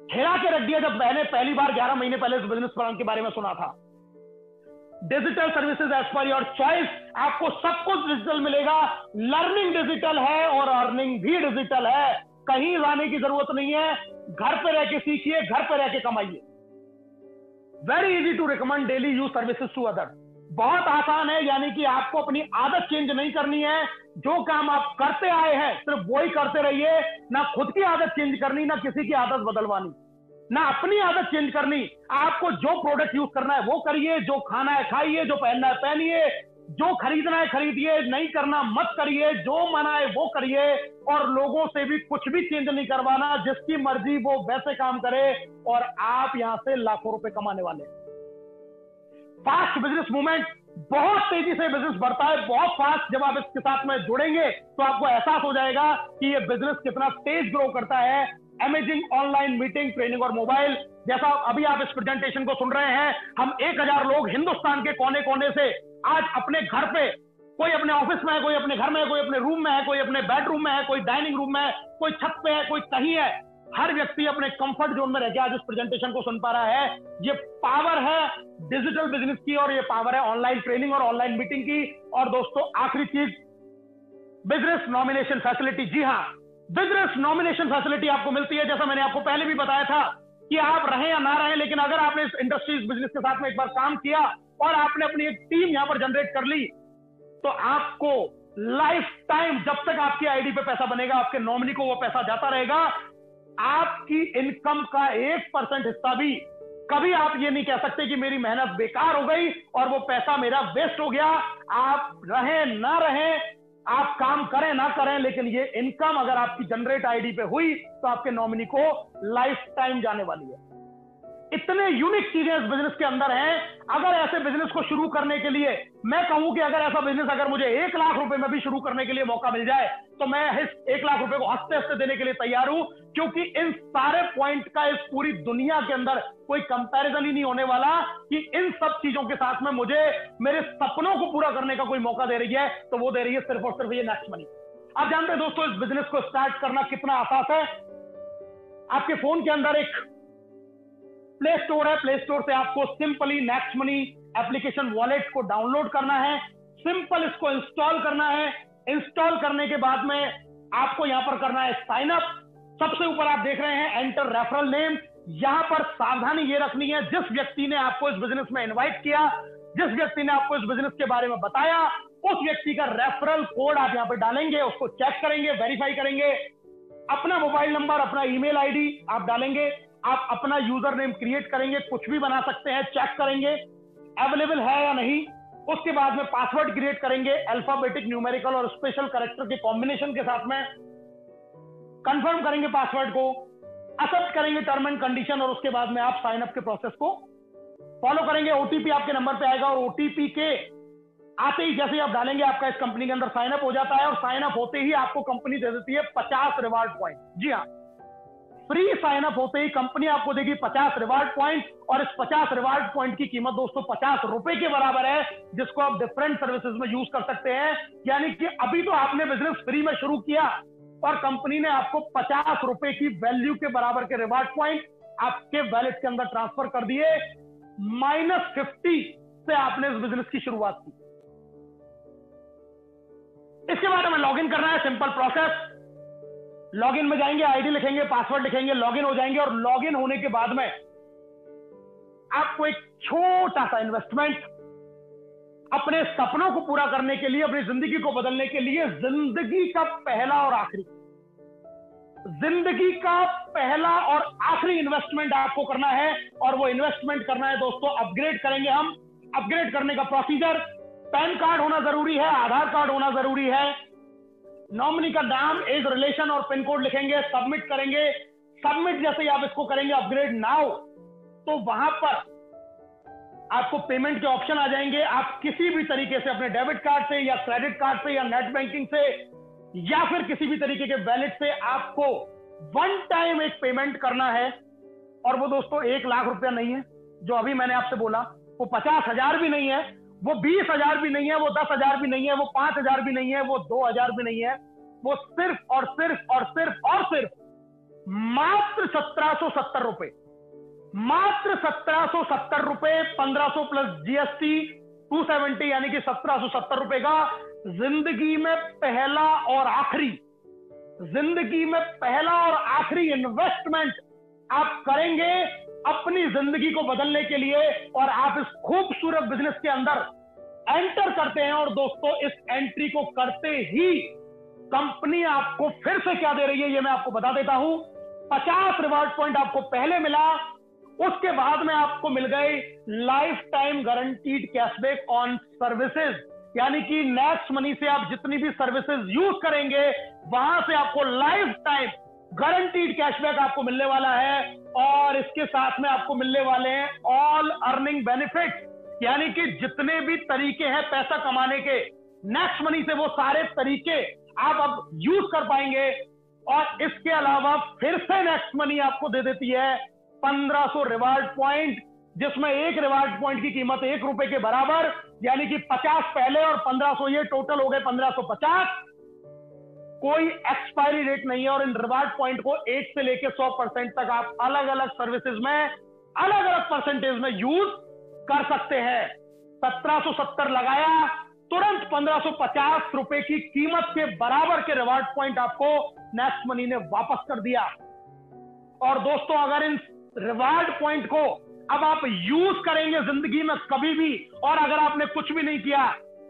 हिला के रख दिया जब मैंने पहली बार 11 महीने पहले इस बिजनेस प्लान के बारे में सुना था। Digital services as per your choice, आपको सब कुछ डिजिटल मिलेगा। लर्निंग डिजिटल है और अर्निंग भी डिजिटल है। कहीं जाने की जरूरत नहीं है, घर पे रह के सीखिए, घर पे रह के कमाइए। Very easy to recommend daily use services to other, बहुत आसान है, यानी कि आपको अपनी आदत चेंज नहीं करनी है। जो काम आप करते आए हैं सिर्फ वही करते रहिए, ना खुद की आदत चेंज करनी, ना किसी की आदत बदलवानी, ना अपनी आदत चेंज करनी। आपको जो प्रोडक्ट यूज करना है वो करिए, जो खाना है खाइए, जो पहनना है पहनिए, जो खरीदना है खरीदिए, नहीं करना मत करिए, जो मना है वो करिए। और लोगों से भी कुछ भी चेंज नहीं करवाना, जिसकी मर्जी वो वैसे काम करे और आप यहां से लाखों रुपए कमाने वाले। फास्ट बिजनेस मूवमेंट, बहुत तेजी से बिजनेस बढ़ता है, बहुत फास्ट। जब आप इसके साथ में जुड़ेंगे तो आपको एहसास हो जाएगा कि ये बिजनेस कितना तेज ग्रो करता है। अमेजिंग ऑनलाइन मीटिंग, ट्रेनिंग और मोबाइल, जैसा अभी आप इस प्रेजेंटेशन को सुन रहे हैं, हम 1000 लोग हिंदुस्तान के कोने कोने से आज अपने घर पे, कोई अपने ऑफिस में है, कोई अपने घर में है, कोई अपने रूम में है, कोई अपने बेडरूम में है, कोई डाइनिंग रूम में है, कोई छत पे है, कोई कहीं है। हर व्यक्ति अपने कंफर्ट जोन में रहकर आज इस प्रेजेंटेशन को सुन पा रहा है। ये पावर है डिजिटल बिजनेस की और ये पावर है ऑनलाइन ट्रेनिंग और ऑनलाइन मीटिंग की। और दोस्तों आखिरी चीज, बिजनेस नॉमिनेशन फैसिलिटी। जी हाँ, बिजनेस नॉमिनेशन फैसिलिटी आपको मिलती है। जैसा मैंने आपको पहले भी बताया था कि आप रहें या ना रहें, लेकिन अगर आपने इस इंडस्ट्रीज बिजनेस के साथ में एक बार काम किया और आपने अपनी एक टीम यहां पर जनरेट कर ली, तो आपको लाइफ टाइम, जब तक आपकी आईडी पे पैसा बनेगा, आपके नॉमिनी को वो पैसा जाता रहेगा। आपकी इनकम का 1% हिस्सा भी कभी आप ये नहीं कह सकते कि मेरी मेहनत बेकार हो गई और वो पैसा मेरा वेस्ट हो गया। आप रहें ना रहें, आप काम करें ना करें, लेकिन ये इनकम अगर आपकी जनरेट आईडी पे हुई तो आपके नॉमिनी को लाइफ टाइम जाने वाली है। इतने यूनिक चीजें इस बिजनेस के अंदर हैं। अगर ऐसे बिजनेस को शुरू करने के लिए मैं कहूं कि अगर ऐसा बिजनेस अगर मुझे 1 लाख रुपए में भी शुरू करने के लिए मौका मिल जाए तो मैं इस 1 लाख रुपए को हंसते हंसते देने के लिए तैयार हूं, क्योंकि इन सारे पॉइंट का इस पूरी दुनिया के अंदर कोई कंपैरिजन ही नहीं होने वाला कि इन सब चीजों के साथ में मुझे मेरे सपनों को पूरा करने का कोई मौका दे रही है, तो वो दे रही है सिर्फ और सिर्फ ये नेक्स्ट मनी। आप जानते हैं दोस्तों, इस बिजनेस को स्टार्ट करना कितना आसान है। आपके फोन के अंदर एक प्ले स्टोर है, प्ले स्टोर से आपको simply next money application wallet को डाउनलोड करना है, सिंपल इसको इंस्टॉल करना है। इंस्टॉल करने के बाद में आपको यहां पर करना है साइन अप। सबसे ऊपर आप देख रहे हैं एंटर रेफरल नेम। यहां पर सावधानी ये रखनी है, जिस व्यक्ति ने आपको इस बिजनेस में इनवाइट किया, जिस व्यक्ति ने आपको इस बिजनेस के बारे में बताया, उस व्यक्ति का रेफरल कोड आप यहां पर डालेंगे, उसको चेक करेंगे, वेरीफाई करेंगे। अपना मोबाइल नंबर, अपना ईमेल आईडी आप डालेंगे, आप अपना यूजर नेम क्रिएट करेंगे, कुछ भी बना सकते हैं, चेक करेंगे अवेलेबल है या नहीं। उसके बाद में पासवर्ड क्रिएट करेंगे, अल्फाबेटिक, न्यूमेरिकल और स्पेशल कैरेक्टर के कॉम्बिनेशन के साथ में। कंफर्म करेंगे पासवर्ड को, एक्सेप्ट करेंगे टर्म एंड कंडीशन, और उसके बाद में आप साइन अप के प्रोसेस को फॉलो करेंगे। ओटीपी आपके नंबर पे आएगा और ओटीपी के आते ही जैसे ही आप डालेंगे, आपका इस कंपनी के अंदर साइन अप हो जाता है। और साइन अप होते ही आपको कंपनी दे देती है 50 रिवार्ड पॉइंट। जी हाँ, फ्री साइन अप होते ही कंपनी आपको देगी 50 रिवार्ड पॉइंट, और इस 50 रिवार्ड पॉइंट की कीमत दोस्तों 50 रुपए के बराबर है, जिसको आप डिफरेंट सर्विसेज में यूज कर सकते हैं। यानी कि अभी तो आपने बिजनेस फ्री में शुरू किया और कंपनी ने आपको 50 रुपए की वैल्यू के बराबर के रिवार्ड पॉइंट आपके वैलेट के अंदर ट्रांसफर कर दिए। -50 से आपने इस बिजनेस की शुरुआत की। इसके बाद हमें लॉगिन करना है, सिंपल प्रोसेस। लॉगिन में जाएंगे, आईडी लिखेंगे, पासवर्ड लिखेंगे, लॉगिन हो जाएंगे। और लॉगिन होने के बाद में आपको एक छोटा सा इन्वेस्टमेंट अपने सपनों को पूरा करने के लिए, अपनी जिंदगी को बदलने के लिए, जिंदगी का पहला और आखिरी इन्वेस्टमेंट आपको करना है। और वो इन्वेस्टमेंट करना है दोस्तों, अपग्रेड करेंगे हम। अपग्रेड करने का प्रोसीजर, पैन कार्ड होना जरूरी है, आधार कार्ड होना जरूरी है, नॉमिनी का नाम, एज, रिलेशन और पिन कोड लिखेंगे, सबमिट करेंगे। सबमिट जैसे ही आप इसको करेंगे अपग्रेड नाउ, तो वहां पर आपको पेमेंट के ऑप्शन आ जाएंगे। आप किसी भी तरीके से अपने डेबिट कार्ड से या क्रेडिट कार्ड से या नेट बैंकिंग से या फिर किसी भी तरीके के वैलेट से आपको वन टाइम एक पेमेंट करना है। और वो दोस्तों 1 लाख रुपया नहीं है जो अभी मैंने आपसे बोला, वो 50,000 भी नहीं है, वो 20,000 भी नहीं है, वो 10,000 भी नहीं है, वो 5,000 भी नहीं है, वो 2,000 भी नहीं है। वो सिर्फ और सिर्फ और सिर्फ और सिर्फ मात्र 1770 रुपए, मात्र 1770 रुपए, 1500 प्लस जीएसटी 270, यानी कि 1770 रुपए का जिंदगी में पहला और आखिरी, जिंदगी में पहला और आखिरी इन्वेस्टमेंट आप करेंगे अपनी जिंदगी को बदलने के लिए, और आप इस खूबसूरत बिजनेस के अंदर एंटर करते हैं। और दोस्तों, इस एंट्री को करते ही कंपनी आपको फिर से क्या दे रही है, ये मैं आपको बता देता हूं। 50 रिवार्ड पॉइंट आपको पहले मिला, उसके बाद में आपको मिल गए life time guaranteed cashback on services, यानी कि नेक्स्ट मनी से आप जितनी भी सर्विसेज यूज करेंगे वहां से आपको लाइफ टाइम गारंटीड कैशबैक आपको मिलने वाला है। और इसके साथ में आपको मिलने वाले हैं ऑल अर्निंग बेनिफिट, यानी कि जितने भी तरीके हैं पैसा कमाने के नेक्स्ट मनी से, वो सारे तरीके आप अब यूज कर पाएंगे। और इसके अलावा फिर से नेक्स्ट मनी आपको दे देती है 1500 रिवार्ड पॉइंट, जिसमें एक रिवार्ड पॉइंट की कीमत 1 रुपए के बराबर, यानी कि 50 पहले और 1500 ये टोटल हो गए 1550। कोई एक्सपायरी डेट नहीं है, और इन रिवार्ड पॉइंट को 1 से लेकर 100% तक आप अलग अलग सर्विसेज में अलग अलग परसेंटेज में यूज कर सकते हैं। 1770 लगाया, तुरंत 1550 रुपए की कीमत के बराबर के रिवार्ड पॉइंट आपको नेक्स्ट मनी ने वापस कर दिया। और दोस्तों, अगर इन रिवार्ड पॉइंट को अब आप यूज करेंगे जिंदगी में कभी भी, और अगर आपने कुछ भी नहीं किया,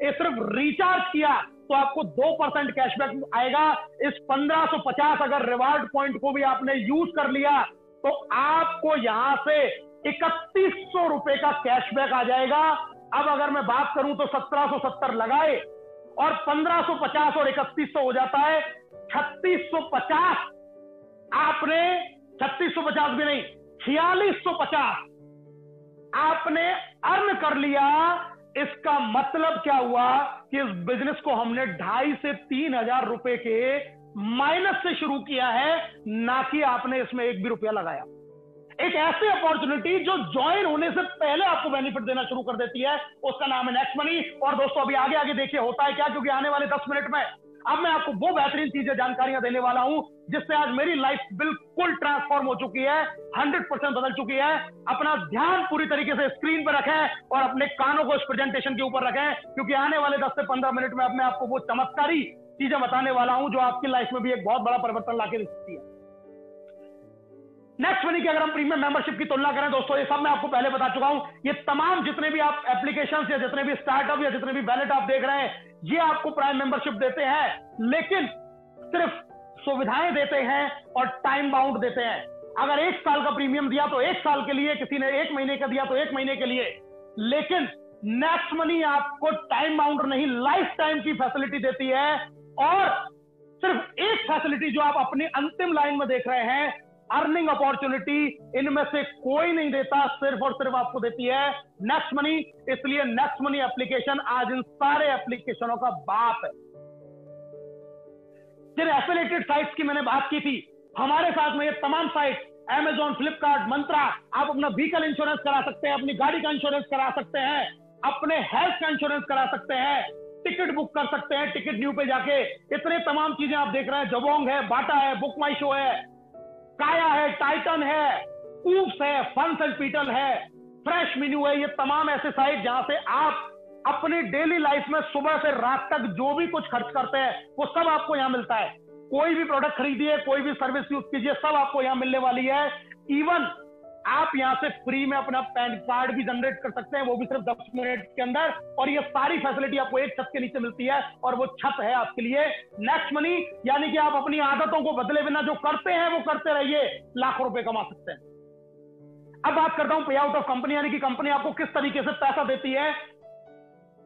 ये सिर्फ रिचार्ज किया, तो आपको 2% कैशबैक आएगा। इस 1550 अगर रिवार्ड पॉइंट को भी आपने यूज कर लिया, तो आपको यहां से 3100 रुपए का कैशबैक आ जाएगा। अब अगर मैं बात करूं तो 1770 लगाए और 1550 और 3100 हो जाता है 3650। आपने 3650 भी नहीं, 4650 आपने अर्न कर लिया। इसका मतलब क्या हुआ कि इस बिजनेस को हमने 2500 से 3000 रुपए के माइनस से शुरू किया है, ना कि आपने इसमें एक भी रुपया लगाया। एक ऐसी अपॉर्चुनिटी जो ज्वाइन होने से पहले आपको बेनिफिट देना शुरू कर देती है, उसका नाम है नेक्स्ट मनी। और दोस्तों, अभी आगे आगे देखिए होता है क्या, क्योंकि आने वाले 10 मिनट में अब मैं आपको वो बेहतरीन चीजें जानकारियां देने वाला हूं जिससे आज मेरी लाइफ बिल्कुल ट्रांसफॉर्म हो चुकी है, 100% बदल चुकी है। अपना ध्यान पूरी तरीके से स्क्रीन पर रखें और अपने कानों को इस प्रेजेंटेशन के ऊपर रखें, क्योंकि आने वाले 10 से 15 मिनट में मैं आपको वो चमत्कारी चीजें बताने वाला हूं जो आपकी लाइफ में भी एक बहुत बड़ा परिवर्तन लाके दे सकती है। नेक्स्ट मनी की अगर हम प्रीमियम मेंबरशिप की तुलना करें दोस्तों, ये सब मैं आपको पहले बता चुका हूं। ये तमाम जितने भी आप एप्लीकेशंस या जितने भी स्टार्टअप या जितने भी वैलेट आप देख रहे हैं, ये आपको प्राइम मेंबरशिप देते हैं, लेकिन सिर्फ सुविधाएं देते हैं और टाइम बाउंड देते हैं। अगर 1 साल का प्रीमियम दिया तो 1 साल के लिए, किसी ने 1 महीने का दिया तो 1 महीने के लिए, लेकिन नेक्स्ट मनी आपको टाइम बाउंड नहीं, लाइफ टाइम की फैसिलिटी देती है। और सिर्फ एक फैसिलिटी जो आप अपनी अंतिम लाइन में देख रहे हैं, अर्निंग अपॉर्चुनिटी, इनमें से कोई नहीं देता, सिर्फ और सिर्फ आपको देती है नेक्स्ट मनी। इसलिए नेक्स्ट मनी एप्लीकेशन आज इन सारे एप्लीकेशनों का बाप है। जिन एफिलिएटेड साइट्स की मैंने बात की थी, हमारे साथ में ये तमाम साइट, Amazon, फ्लिपकार्ट, मंत्रा, आप अपना व्हीकल इंश्योरेंस करा सकते हैं, अपनी गाड़ी का इंश्योरेंस करा सकते हैं, अपने हेल्थ का इंश्योरेंस करा सकते हैं, टिकट बुक कर सकते हैं टिकट न्यू पे जाके। इतने तमाम चीजें आप देख रहे हैं, जबोंग है, बाटा है, बुक माई शो है, काया है, टाइटन है, कूप्स है, फंस एंड पीटल है, फ्रेश मेन्यू है। ये तमाम ऐसे साइट जहां से आप अपनी डेली लाइफ में सुबह से रात तक जो भी कुछ खर्च करते हैं वो सब आपको यहां मिलता है। कोई भी प्रोडक्ट खरीदिए, कोई भी सर्विस यूज कीजिए, सब आपको यहां मिलने वाली है। इवन आप यहां से फ्री में अपना पैन कार्ड भी जनरेट कर सकते हैं, वो भी सिर्फ 10 मिनट के अंदर। और ये सारी फैसिलिटी आपको एक छत के नीचे मिलती है, और वो छत है आपके लिए नेक्स्ट मनी। यानी कि आप अपनी आदतों को बदले बिना जो करते हैं वो करते रहिए, लाखों रुपए कमा सकते हैं। अब बात करता हूं पे आउट ऑफ कंपनी, यानी कि कंपनी आपको किस तरीके से पैसा देती है।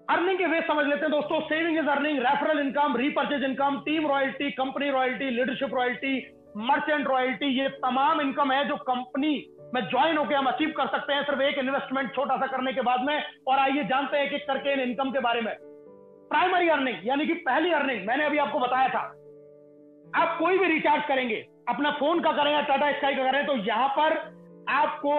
अर्निंग के वे समझ लेते हैं दोस्तों। Saving is earning, referral income, repurchase income, team royalty, company royalty, leadership royalty, merchant royalty, ये तमाम इनकम है जो कंपनी में ज्वाइन होकर हम अचीव कर सकते हैं सिर्फ एक इन्वेस्टमेंट छोटा सा करने के बाद में। और आइए जानते हैं एक करके इन इनकम के बारे में। प्राइमरी अर्निंग, यानी कि पहली अर्निंग, मैंने अभी आपको बताया था, आप कोई भी रिचार्ज करेंगे, अपना फोन का करें या टाटा स्काई का करें, तो यहां पर आपको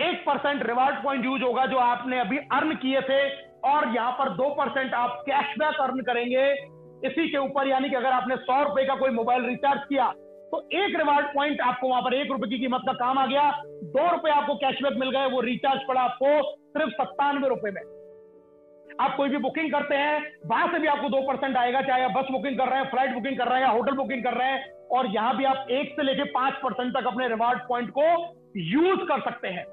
1% रिवार्ड पॉइंट यूज होगा जो आपने अभी अर्न किए थे, और यहां पर 2% आप कैशबैक अर्न करेंगे। इसी के ऊपर, यानी कि अगर आपने 100 रुपए का कोई मोबाइल रिचार्ज किया तो एक रिवार्ड पॉइंट आपको वहां पर 1 रुपए की कीमत का काम आ गया, 2 रुपए आपको कैशबैक मिल गए, वो रिचार्ज पड़ा आपको सिर्फ 97 रुपए में। आप कोई भी बुकिंग करते हैं वहां से भी आपको 2% आएगा, चाहे आप बस बुकिंग कर रहे हैं, फ्लाइट बुकिंग कर रहे हैं या होटल बुकिंग कर रहे हैं, और यहां भी आप 1 से लेकर 5% तक अपने रिवार्ड पॉइंट को यूज कर सकते हैं।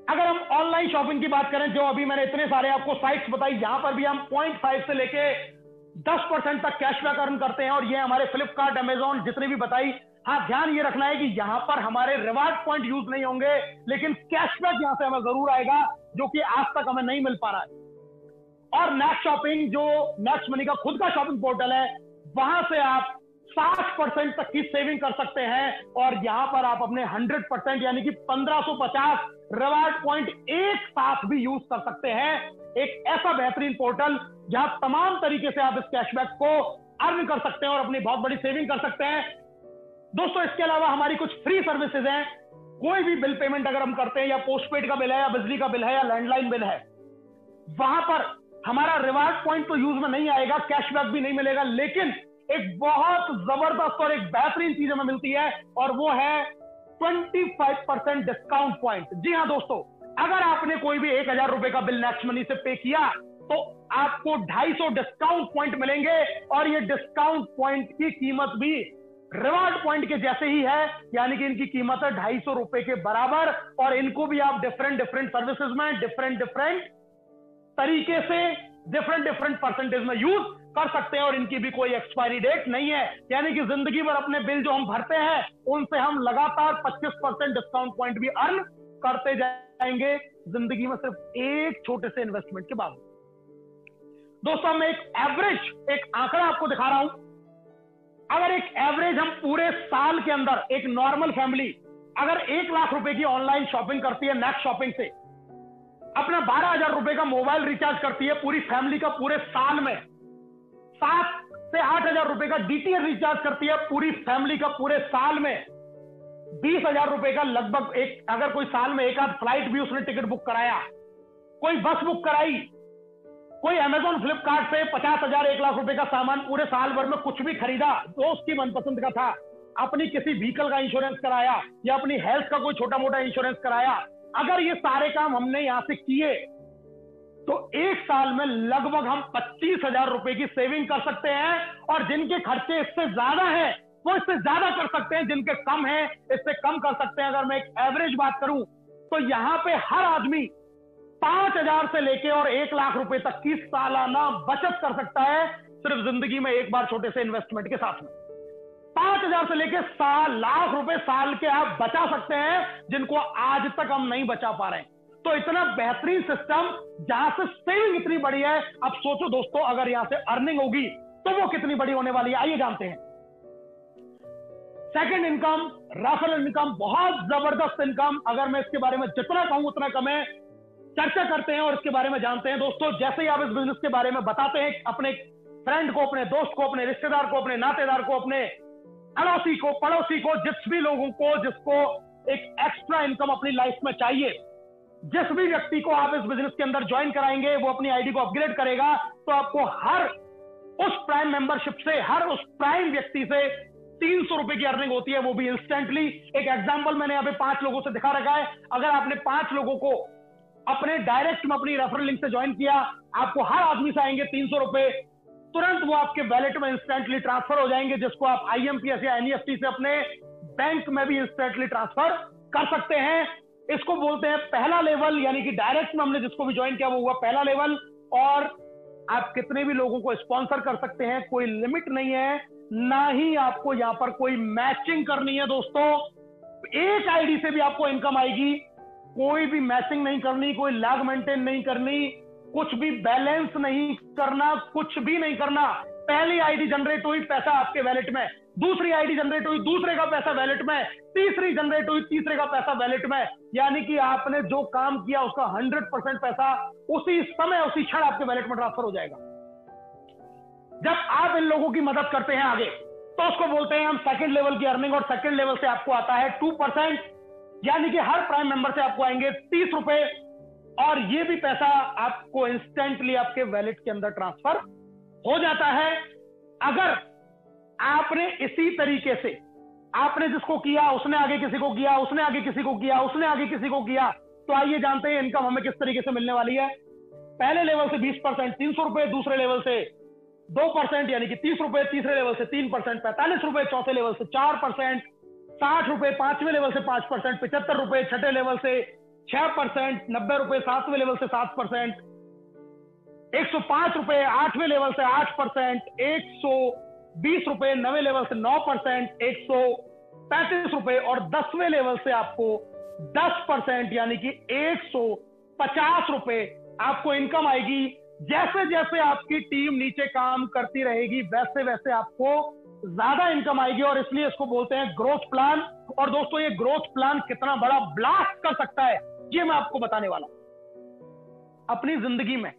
अगर हम ऑनलाइन शॉपिंग की बात करें, जो अभी मैंने इतने सारे आपको साइट्स बताई, यहां पर भी हम 0.5 से लेके 10% तक कैशबैक अर्न करते हैं, और ये हमारे फ्लिपकार्ट, अमेजॉन जितने भी बताई। हाँ, ध्यान ये रखना है कि यहां पर हमारे रिवार्ड पॉइंट यूज नहीं होंगे, लेकिन कैशबैक यहां से हमें जरूर आएगा, जो कि आज तक हमें नहीं मिल पा रहा है। और नेक्स्ट शॉपिंग, जो नेक्स्ट मनी का खुद का शॉपिंग पोर्टल है, वहां से आप 60% तक की सेविंग कर सकते हैं, और यहां पर आप अपने 100% यानी कि 1550 रिवार्ड पॉइंट एक साथ भी यूज कर सकते हैं। एक ऐसा बेहतरीन पोर्टल जहां तमाम तरीके से आप इस कैशबैक को अर्न कर सकते हैं और अपनी बहुत बड़ी सेविंग कर सकते हैं। दोस्तों, इसके अलावा हमारी कुछ फ्री सर्विसेज हैं। कोई भी बिल पेमेंट अगर हम करते हैं, या पोस्टपेड का बिल है, या बिजली का बिल है, या लैंडलाइन बिल है, वहां पर हमारा रिवार्ड पॉइंट तो यूज में नहीं आएगा, कैशबैक भी नहीं मिलेगा, लेकिन एक बहुत जबरदस्त और एक बेहतरीन चीज हमें मिलती है, और वो है 25% डिस्काउंट पॉइंट। जी हाँ दोस्तों, अगर आपने कोई भी 1000 रुपए का बिल नेक्स्ट मनी से पे किया तो आपको 250 डिस्काउंट पॉइंट मिलेंगे, और ये डिस्काउंट पॉइंट की कीमत भी रिवार्ड पॉइंट के जैसे ही है, यानी कि इनकी कीमत है 250 रुपए के बराबर, और इनको भी आप डिफरेंट सर्विसेज में डिफरेंट तरीके से डिफरेंट परसेंटेज में यूज कर सकते हैं, और इनकी भी कोई एक्सपायरी डेट नहीं है। यानी कि जिंदगी भर अपने बिल जो हम भरते हैं उनसे हम लगातार 25% डिस्काउंट पॉइंट भी अर्न करते जाएंगे, जिंदगी में सिर्फ एक छोटे से इन्वेस्टमेंट के बाद। दोस्तों, मैं एक आंकड़ा आपको दिखा रहा हूं। अगर एक एवरेज हम पूरे साल के अंदर, एक नॉर्मल फैमिली अगर 1 लाख रुपए की ऑनलाइन शॉपिंग करती है, नेक्स्ट शॉपिंग से अपना 12,000 रुपए का मोबाइल रिचार्ज करती है पूरी फैमिली का पूरे साल में, 7 से 8,000 रुपए का डीटीएच रिचार्ज करती है पूरी फैमिली का पूरे साल में, 20,000 रुपए का लगभग अगर कोई साल में एक आध फ्लाइट भी उसने टिकट बुक कराया, कोई बस बुक कराई, कोई अमेजॉन फ्लिपकार्ट से 50,000 1 लाख रुपए का सामान पूरे साल भर में कुछ भी खरीदा जो उसकी मनपसंद का था, अपनी किसी व्हीकल का इंश्योरेंस कराया, या अपनी हेल्थ का कोई छोटा मोटा इंश्योरेंस कराया, अगर ये सारे काम हमने यहां से किए तो एक साल में लगभग हम 25,000 रुपए की सेविंग कर सकते हैं, और जिनके खर्चे इससे ज्यादा हैं वो इससे ज्यादा कर सकते हैं, जिनके कम हैं इससे कम कर सकते हैं। अगर मैं एक एवरेज बात करूं तो यहां पे हर आदमी 5,000 से लेके और 1 लाख रुपए तक की सालाना बचत कर सकता है, सिर्फ जिंदगी में एक बार छोटे से इन्वेस्टमेंट के साथ में। 5,000 से लेके लाख रुपए साल के आप बचा सकते हैं, जिनको आज तक हम नहीं बचा पा रहे हैं। तो इतना बेहतरीन सिस्टम जहां से सेविंग इतनी बड़ी है, अब सोचो दोस्तों, अगर यहां से अर्निंग होगी तो वो कितनी बड़ी होने वाली है, आइए जानते हैं। सेकंड इनकम, रेफरल इनकम, बहुत जबरदस्त इनकम। अगर मैं इसके बारे में जितना कहूं उतना कम है। चर्चा करते हैं और इसके बारे में जानते हैं। दोस्तों, जैसे ही आप इस बिजनेस के बारे में बताते हैं अपने फ्रेंड को, अपने दोस्त को, अपने रिश्तेदार को, अपने नातेदार को, अपने अड़ोसी को, पड़ोसी को, जिस भी लोगों को जिसको एक एक्स्ट्रा इनकम अपनी लाइफ में चाहिए, जिस भी व्यक्ति को आप इस बिजनेस के अंदर ज्वाइन कराएंगे, वो अपनी आईडी को अपग्रेड करेगा, तो आपको हर उस प्राइम मेंबरशिप से, हर उस प्राइम व्यक्ति से 300 रुपए की अर्निंग होती है, वो भी इंस्टेंटली। एक एग्जांपल मैंने यहाँ पे 5 लोगों से दिखा रखा है। अगर आपने 5 लोगों को अपने डायरेक्ट में अपनी रेफरल लिंक से ज्वाइन किया, आपको हर आदमी से आएंगे 300 रुपए, तुरंत वो आपके वैलेट में इंस्टेंटली ट्रांसफर हो जाएंगे, जिसको आप IMPS या NEFT से अपने बैंक में भी इंस्टेंटली ट्रांसफर कर सकते हैं। इसको बोलते हैं पहला लेवल, यानी कि डायरेक्ट में हमने जिसको भी ज्वाइन किया वो हुआ पहला लेवल। और आप कितने भी लोगों को स्पॉन्सर कर सकते हैं, कोई लिमिट नहीं है, ना ही आपको यहां पर कोई मैचिंग करनी है। दोस्तों, एक आईडी से भी आपको इनकम आएगी, कोई भी मैचिंग नहीं करनी, कोई लैग मेंटेन नहीं करनी, कुछ भी बैलेंस नहीं करना, कुछ भी नहीं करना। पहली आईडी जनरेट हुई, पैसा आपके वैलेट में, दूसरी आईडी जनरेट हुई, दूसरे का पैसा वैलेट में, तीसरी जनरेट हुई, तीसरे का पैसा वैलेट में। यानी कि आपने जो काम किया उसका 100% पैसा उसी समय, उसी क्षण आपके वैलेट में ट्रांसफर हो जाएगा। जब आप इन लोगों की मदद करते हैं आगे, तो उसको बोलते हैं हम सेकंड लेवल की अर्निंग। और सेकंड लेवल से आपको आता है 2%, यानी कि हर प्राइम मेंबर से आपको आएंगे 30 रुपए, और ये भी पैसा आपको इंस्टेंटली आपके वैलेट के अंदर ट्रांसफर हो जाता है। अगर आपने इसी तरीके से, आपने जिसको किया उसने आगे किसी को किया, उसने आगे किसी को किया, उसने आगे किसी को किया, तो आइए जानते हैं इनकम हमें किस तरीके से मिलने वाली है। पहले लेवल से 20% 300 रुपए, दूसरे लेवल से 2% यानी कि 30 रुपए, तीसरे लेवल से 3% 45 रुपए, चौथे लेवल से 4% 60 रुपए, पांचवें लेवल से 5% 75 रुपए, छठे लेवल से 6% 90 रुपए, सातवें लेवल से 7% 105 रुपए, आठवें लेवल से 8% 120 रुपए, नवे लेवल से 9% 135 रुपए और 10वें लेवल से आपको 10% यानी कि 150 रुपए आपको इनकम आएगी। जैसे जैसे आपकी टीम नीचे काम करती रहेगी वैसे वैसे आपको ज्यादा इनकम आएगी और इसलिए इसको बोलते हैं ग्रोथ प्लान। और दोस्तों ये ग्रोथ प्लान कितना बड़ा ब्लास्ट कर सकता है ये मैं आपको बताने वाला हूं। अपनी जिंदगी में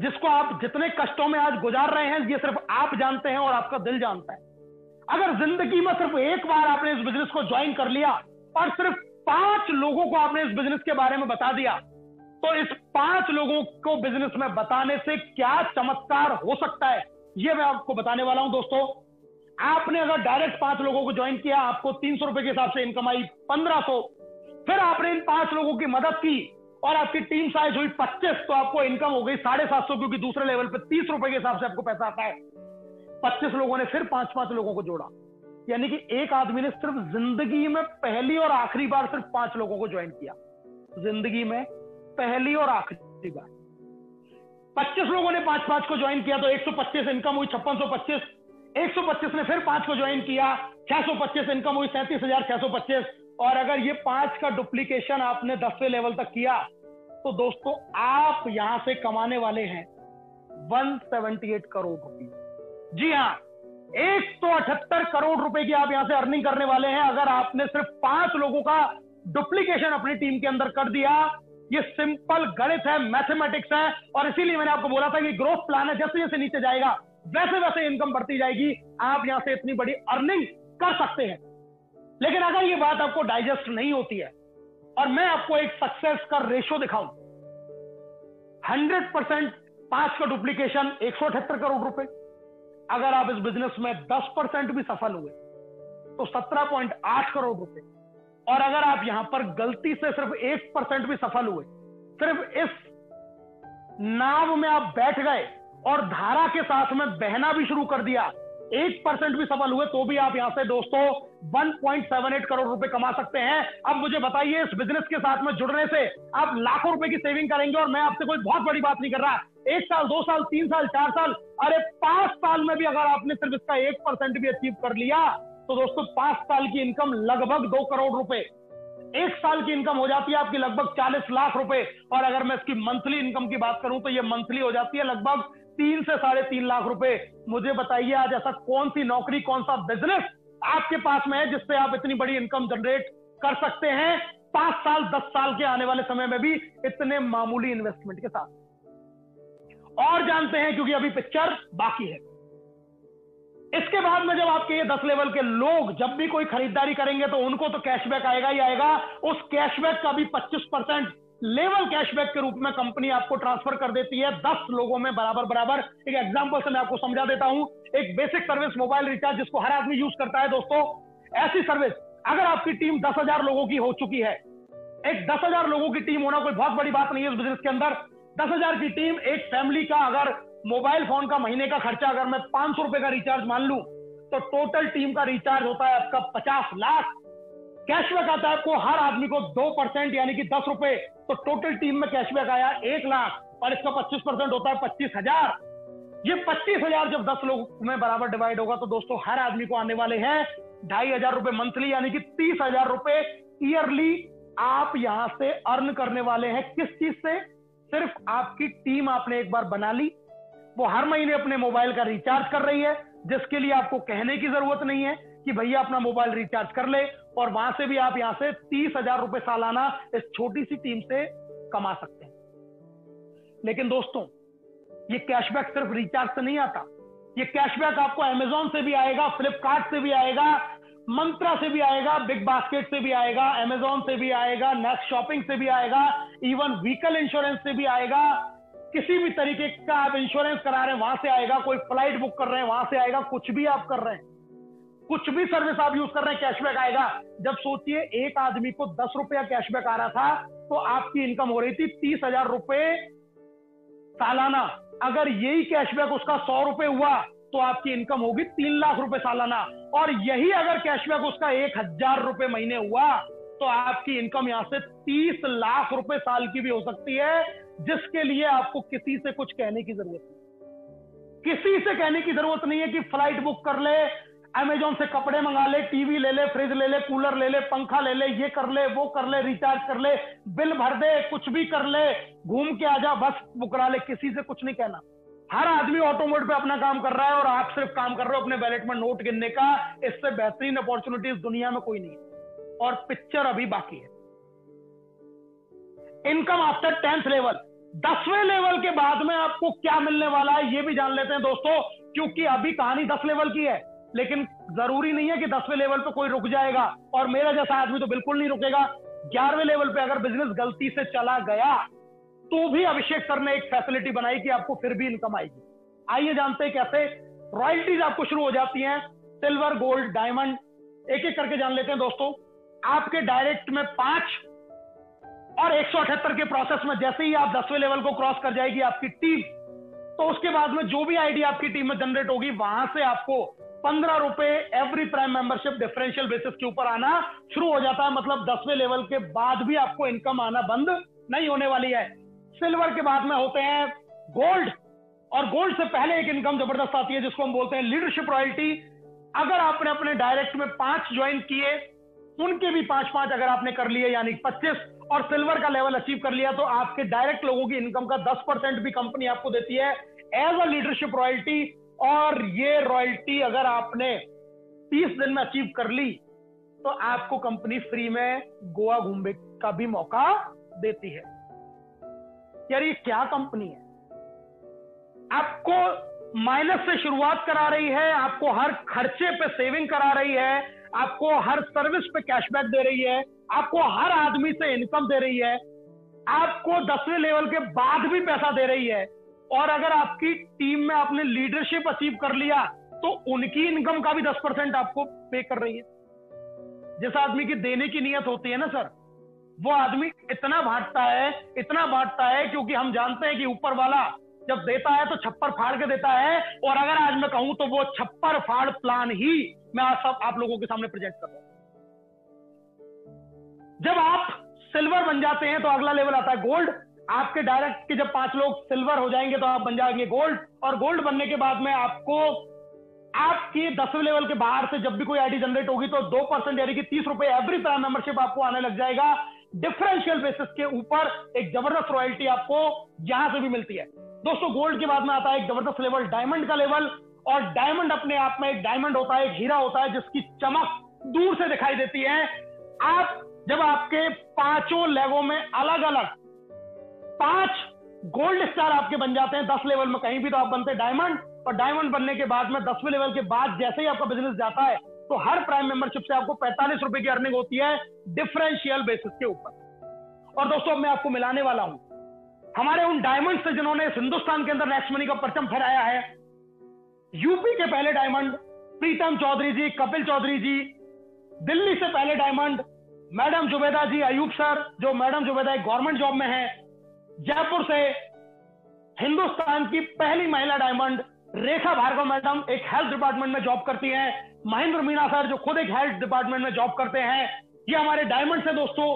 जिसको आप जितने कष्टों में आज गुजार रहे हैं ये सिर्फ आप जानते हैं और आपका दिल जानता है। अगर जिंदगी में सिर्फ एक बार आपने इस बिजनेस को ज्वाइन कर लिया और सिर्फ 5 लोगों को आपने इस बिजनेस के बारे में बता दिया, तो इस 5 लोगों को बिजनेस में बताने से क्या चमत्कार हो सकता है ये मैं आपको बताने वाला हूं। दोस्तों आपने अगर डायरेक्ट 5 लोगों को ज्वाइन किया, आपको 300 रुपए के हिसाब से इनकम आई 1500, फिर आपने इन 5 लोगों की मदद की और आपकी टीम साइज हुई 25, तो आपको इनकम हो गई 750, क्योंकि दूसरे लेवल पे 30 रुपए के हिसाब से आपको पैसा आता है। 25 लोगों ने फिर 5-5 लोगों को जोड़ा, यानी कि एक आदमी ने सिर्फ जिंदगी में पहली और आखिरी बार सिर्फ 5 लोगों को ज्वाइन किया। जिंदगी में पहली और आखिरी बार 25 लोगों ने 5-5 को ज्वाइन किया तो 125 इनकम हुई 5625। 125 ने फिर 5 को ज्वाइन किया 625 इनकम हुई 37,625। और अगर ये 5 का डुप्लीकेशन आपने 10वें लेवल तक किया तो दोस्तों आप यहां से कमाने वाले हैं 178 करोड़ रुपए। जी हाँ, 178 करोड़ रुपए की आप यहां से अर्निंग करने वाले हैं अगर आपने सिर्फ 5 लोगों का डुप्लीकेशन अपनी टीम के अंदर कर दिया। ये सिंपल गणित है, मैथमेटिक्स है और इसीलिए मैंने आपको बोला था कि ग्रोथ प्लान है। जैसे जैसे नीचे जाएगा वैसे वैसे इनकम बढ़ती जाएगी, आप यहां से इतनी बड़ी अर्निंग कर सकते हैं। लेकिन अगर ये बात आपको डाइजेस्ट नहीं होती है और मैं आपको एक सक्सेस का रेशो दिखाऊं, 100% 5 का डुप्लीकेशन 178 करोड़ रुपए। अगर आप इस बिजनेस में 10% भी सफल हुए तो 17.8 करोड़ रुपए। और अगर आप यहां पर गलती से सिर्फ 1% भी सफल हुए, सिर्फ इस नाव में आप बैठ गए और धारा के साथ में बहना भी शुरू कर दिया, 1% भी सफल हुए तो भी आप यहां से दोस्तों 1.78 करोड़ रुपए कमा सकते हैं। अब मुझे बताइए, इस बिजनेस के साथ में जुड़ने से आप लाखों रुपए की सेविंग करेंगे और मैं आपसे कोई बहुत बड़ी बात नहीं कर रहा, 1 साल 2 साल 3 साल 4 साल, अरे 5 साल में भी अगर आपने सिर्फ इसका 1% भी अचीव कर लिया तो दोस्तों 5 साल की इनकम लगभग 2 करोड़ रुपए, 1 साल की इनकम हो जाती है आपकी लगभग 40 लाख रुपए। और अगर मैं इसकी मंथली इनकम की बात करूं तो ये मंथली हो जाती है लगभग 3 से 3.5 लाख रुपए। मुझे बताइए आज ऐसा कौन सी नौकरी, कौन सा बिजनेस आपके पास में है जिससे आप इतनी बड़ी इनकम जनरेट कर सकते हैं 5 साल 10 साल के आने वाले समय में भी इतने मामूली इन्वेस्टमेंट के साथ। और जानते हैं क्योंकि अभी पिक्चर बाकी है। इसके बाद में जब आपके ये 10 लेवल के लोग जब भी कोई खरीदारी करेंगे तो उनको तो कैशबैक आएगा ही आएगा। उस कैशबैक का भी 25% लेवल कैशबैक के रूप में कंपनी आपको ट्रांसफर कर देती है 10 लोगों में बराबर बराबर। एक एग्जांपल से मैं आपको समझा देता हूं, एक बेसिक सर्विस मोबाइल रिचार्ज जिसको हर आदमी यूज करता है दोस्तों, ऐसी सर्विस अगर आपकी टीम 10,000 लोगों की हो चुकी है, एक 10,000 लोगों की टीम होना कोई बहुत बड़ी बात नहीं है इस बिजनेस के अंदर। 10,000 की टीम, एक फैमिली का अगर मोबाइल फोन का महीने का खर्चा अगर मैं 500 रुपए का रिचार्ज मान लूं तो टोटल टीम का रिचार्ज होता है आपका 50 लाख। कैशबैक आता है आपको हर आदमी को 2% यानी कि 10 रुपए, तो टोटल टीम में कैशबैक आया 1 लाख और इसका 25% होता है 25,000। ये 25,000 जब 10 लोग में बराबर डिवाइड होगा तो दोस्तों हर आदमी को आने वाले हैं 2,500 रुपए मंथली यानी कि 30,000 रुपए ईयरली आप यहां से अर्न करने वाले हैं। किस चीज से? सिर्फ आपकी टीम आपने एक बार बना ली, वो हर महीने अपने मोबाइल का रिचार्ज कर रही है, जिसके लिए आपको कहने की जरूरत नहीं है कि भैया अपना मोबाइल रिचार्ज कर ले, और वहां से भी आप यहां से 30,000 रुपए सालाना इस छोटी सी टीम से कमा सकते हैं। लेकिन दोस्तों ये कैशबैक सिर्फ रिचार्ज से नहीं आता, ये कैशबैक आपको अमेजॉन से भी आएगा, फ्लिपकार्ट से भी आएगा, मंत्रा से भी आएगा, बिग बास्केट से भी आएगा, अमेजॉन से भी आएगा, नेक्स्ट शॉपिंग से भी आएगा, इवन व्हीकल इंश्योरेंस से भी आएगा, किसी भी तरीके का आप इंश्योरेंस करा रहे हैं वहां से आएगा, कोई फ्लाइट बुक कर रहे हैं वहां से आएगा, कुछ भी आप कर रहे हैं, कुछ भी सर्विस आप यूज कर रहे हैं, कैशबैक आएगा। जब सोचिए एक आदमी को 10 रुपया कैशबैक आ रहा था तो आपकी इनकम हो रही थी 30,000 रुपए सालाना। अगर यही कैशबैक उसका 100 रुपए हुआ तो आपकी इनकम होगी 3 लाख रुपए सालाना। और यही अगर कैशबैक उसका 1,000 रुपए महीने हुआ तो आपकी इनकम यहां से 30 लाख रुपए साल की भी हो सकती है, जिसके लिए आपको किसी से कुछ कहने की जरूरत नहीं। किसी से कहने की जरूरत नहीं है कि फ्लाइट बुक कर ले, अमेजोन से कपड़े मंगा ले, टीवी ले ले, फ्रिज ले ले, कूलर ले ले, पंखा ले ले, ये कर ले, वो कर ले, रिचार्ज कर ले, बिल भर दे, कुछ भी कर ले, घूम के आ जा, बस बुक करा ले। किसी से कुछ नहीं कहना। हर आदमी ऑटो मोड पे अपना काम कर रहा है और आप सिर्फ काम कर रहे हो अपने वैलेट में नोट गिनने का। इससे बेहतरीन अपॉर्चुनिटी इस दुनिया में कोई नहीं है और पिक्चर अभी बाकी है। इनकम आफ्टर 10th लेवल, 10वें लेवल के बाद में आपको क्या मिलने वाला है ये भी जान लेते हैं दोस्तों, क्योंकि अभी कहानी 10 लेवल की है, लेकिन जरूरी नहीं है कि 10वें लेवल पे कोई रुक जाएगा, और मेरा जैसा आदमी तो बिल्कुल नहीं रुकेगा। 11वें लेवल पे अगर बिजनेस गलती से चला गया तो भी अभिषेक सर ने एक फैसिलिटी बनाई कि आपको फिर भी इनकम आएगी। आइए जानते हैं कैसे। रॉयल्टीज आपको शुरू हो जाती हैं, सिल्वर, गोल्ड, डायमंड, एक एक करके जान लेते हैं दोस्तों। आपके डायरेक्ट में 5 और 178 के प्रोसेस में जैसे ही आप 10वें लेवल को क्रॉस कर जाएगी आपकी टीम, तो उसके बाद में जो भी आईडी आपकी टीम में जनरेट होगी वहां से आपको 15 रुपए every prime membership differential basis के ऊपर आना शुरू हो जाता है। मतलब 10वें लेवल के बाद भी आपको इनकम आना बंद नहीं होने वाली है। सिल्वर के बाद में होते हैं गोल्ड, और गोल्ड से पहले एक इनकम जबरदस्त आती है जिसको हम बोलते हैं लीडरशिप रॉयल्टी। अगर आपने अपने डायरेक्ट में 5 ज्वाइन किए, उनके भी 5-5 अगर आपने कर लिए यानी 25, और सिल्वर का लेवल अचीव कर लिया तो आपके डायरेक्ट लोगों की इनकम का 10% भी कंपनी आपको देती है एज अ लीडरशिप रॉयल्टी। और ये रॉयल्टी अगर आपने 30 दिन में अचीव कर ली तो आपको कंपनी फ्री में गोवा घूमने का भी मौका देती है। यार ये क्या कंपनी है, आपको माइनस से शुरुआत करा रही है, आपको हर खर्चे पे सेविंग करा रही है, आपको हर सर्विस पे कैशबैक दे रही है, आपको हर आदमी से इनकम दे रही है, आपको 10वें लेवल के बाद भी पैसा दे रही है। और अगर आपकी टीम में आपने लीडरशिप अचीव कर लिया तो उनकी इनकम का भी 10% आपको पे कर रही है। जिस आदमी की देने की नीयत होती है ना सर, वो आदमी इतना बांटता है क्योंकि हम जानते हैं कि ऊपर वाला जब देता है तो छप्पर फाड़ के देता है। और अगर आज मैं कहूं तो वो छप्पर फाड़ प्लान ही मैं आप लोगों के सामने प्रेजेंट कर रहा हूं। जब आप सिल्वर बन जाते हैं तो अगला लेवल आता है गोल्ड। आपके डायरेक्ट के जब 5 लोग सिल्वर हो जाएंगे तो आप बन जाएंगे गोल्ड, और गोल्ड बनने के बाद में आपको आपकी 10वें लेवल के बाहर से जब भी कोई आईडी जनरेट होगी तो 2% यानी कि 30 रुपए एवरी प्राइम मेंबरशिप आपको आने लग जाएगा। डिफरेंशियल बेसिस के ऊपर एक जबरदस्त रॉयल्टी आपको यहां से भी मिलती है। दोस्तों गोल्ड के बाद में आता है एक जबरदस्त लेवल डायमंड का लेवल, और डायमंड अपने आप में एक डायमंड होता है, एक हीरा होता है जिसकी चमक दूर से दिखाई देती है। आप जब आपके 5 लेगों में अलग अलग 5 गोल्ड स्टार आपके बन जाते हैं 10 लेवल में कहीं भी, तो आप बनते हैं डायमंड। और डायमंड बनने के बाद में 10वें लेवल के बाद जैसे ही आपका बिजनेस जाता है तो हर प्राइम मेंबरशिप से आपको 45 रुपए की अर्निंग होती है डिफरेंशियल बेसिस के ऊपर। और दोस्तों अब मैं आपको मिलाने वाला हूं हमारे उन डायमंड से जिन्होंने हिंदुस्तान के अंदर नेक्स्ट मनी का परचम फहराया है। यूपी के पहले डायमंड प्रीतम चौधरी जी, कपिल चौधरी जी। दिल्ली से पहले डायमंड मैडम जुबैदा जी, अयूब सर, जो मैडम जुबैदा एक गवर्नमेंट जॉब में है। जयपुर से हिंदुस्तान की पहली महिला डायमंड रेखा भार्गव मैडम, एक हेल्थ डिपार्टमेंट में जॉब करती हैं। महेंद्र मीना सर जो खुद एक हेल्थ डिपार्टमेंट में जॉब करते हैं। ये हमारे डायमंड से दोस्तों।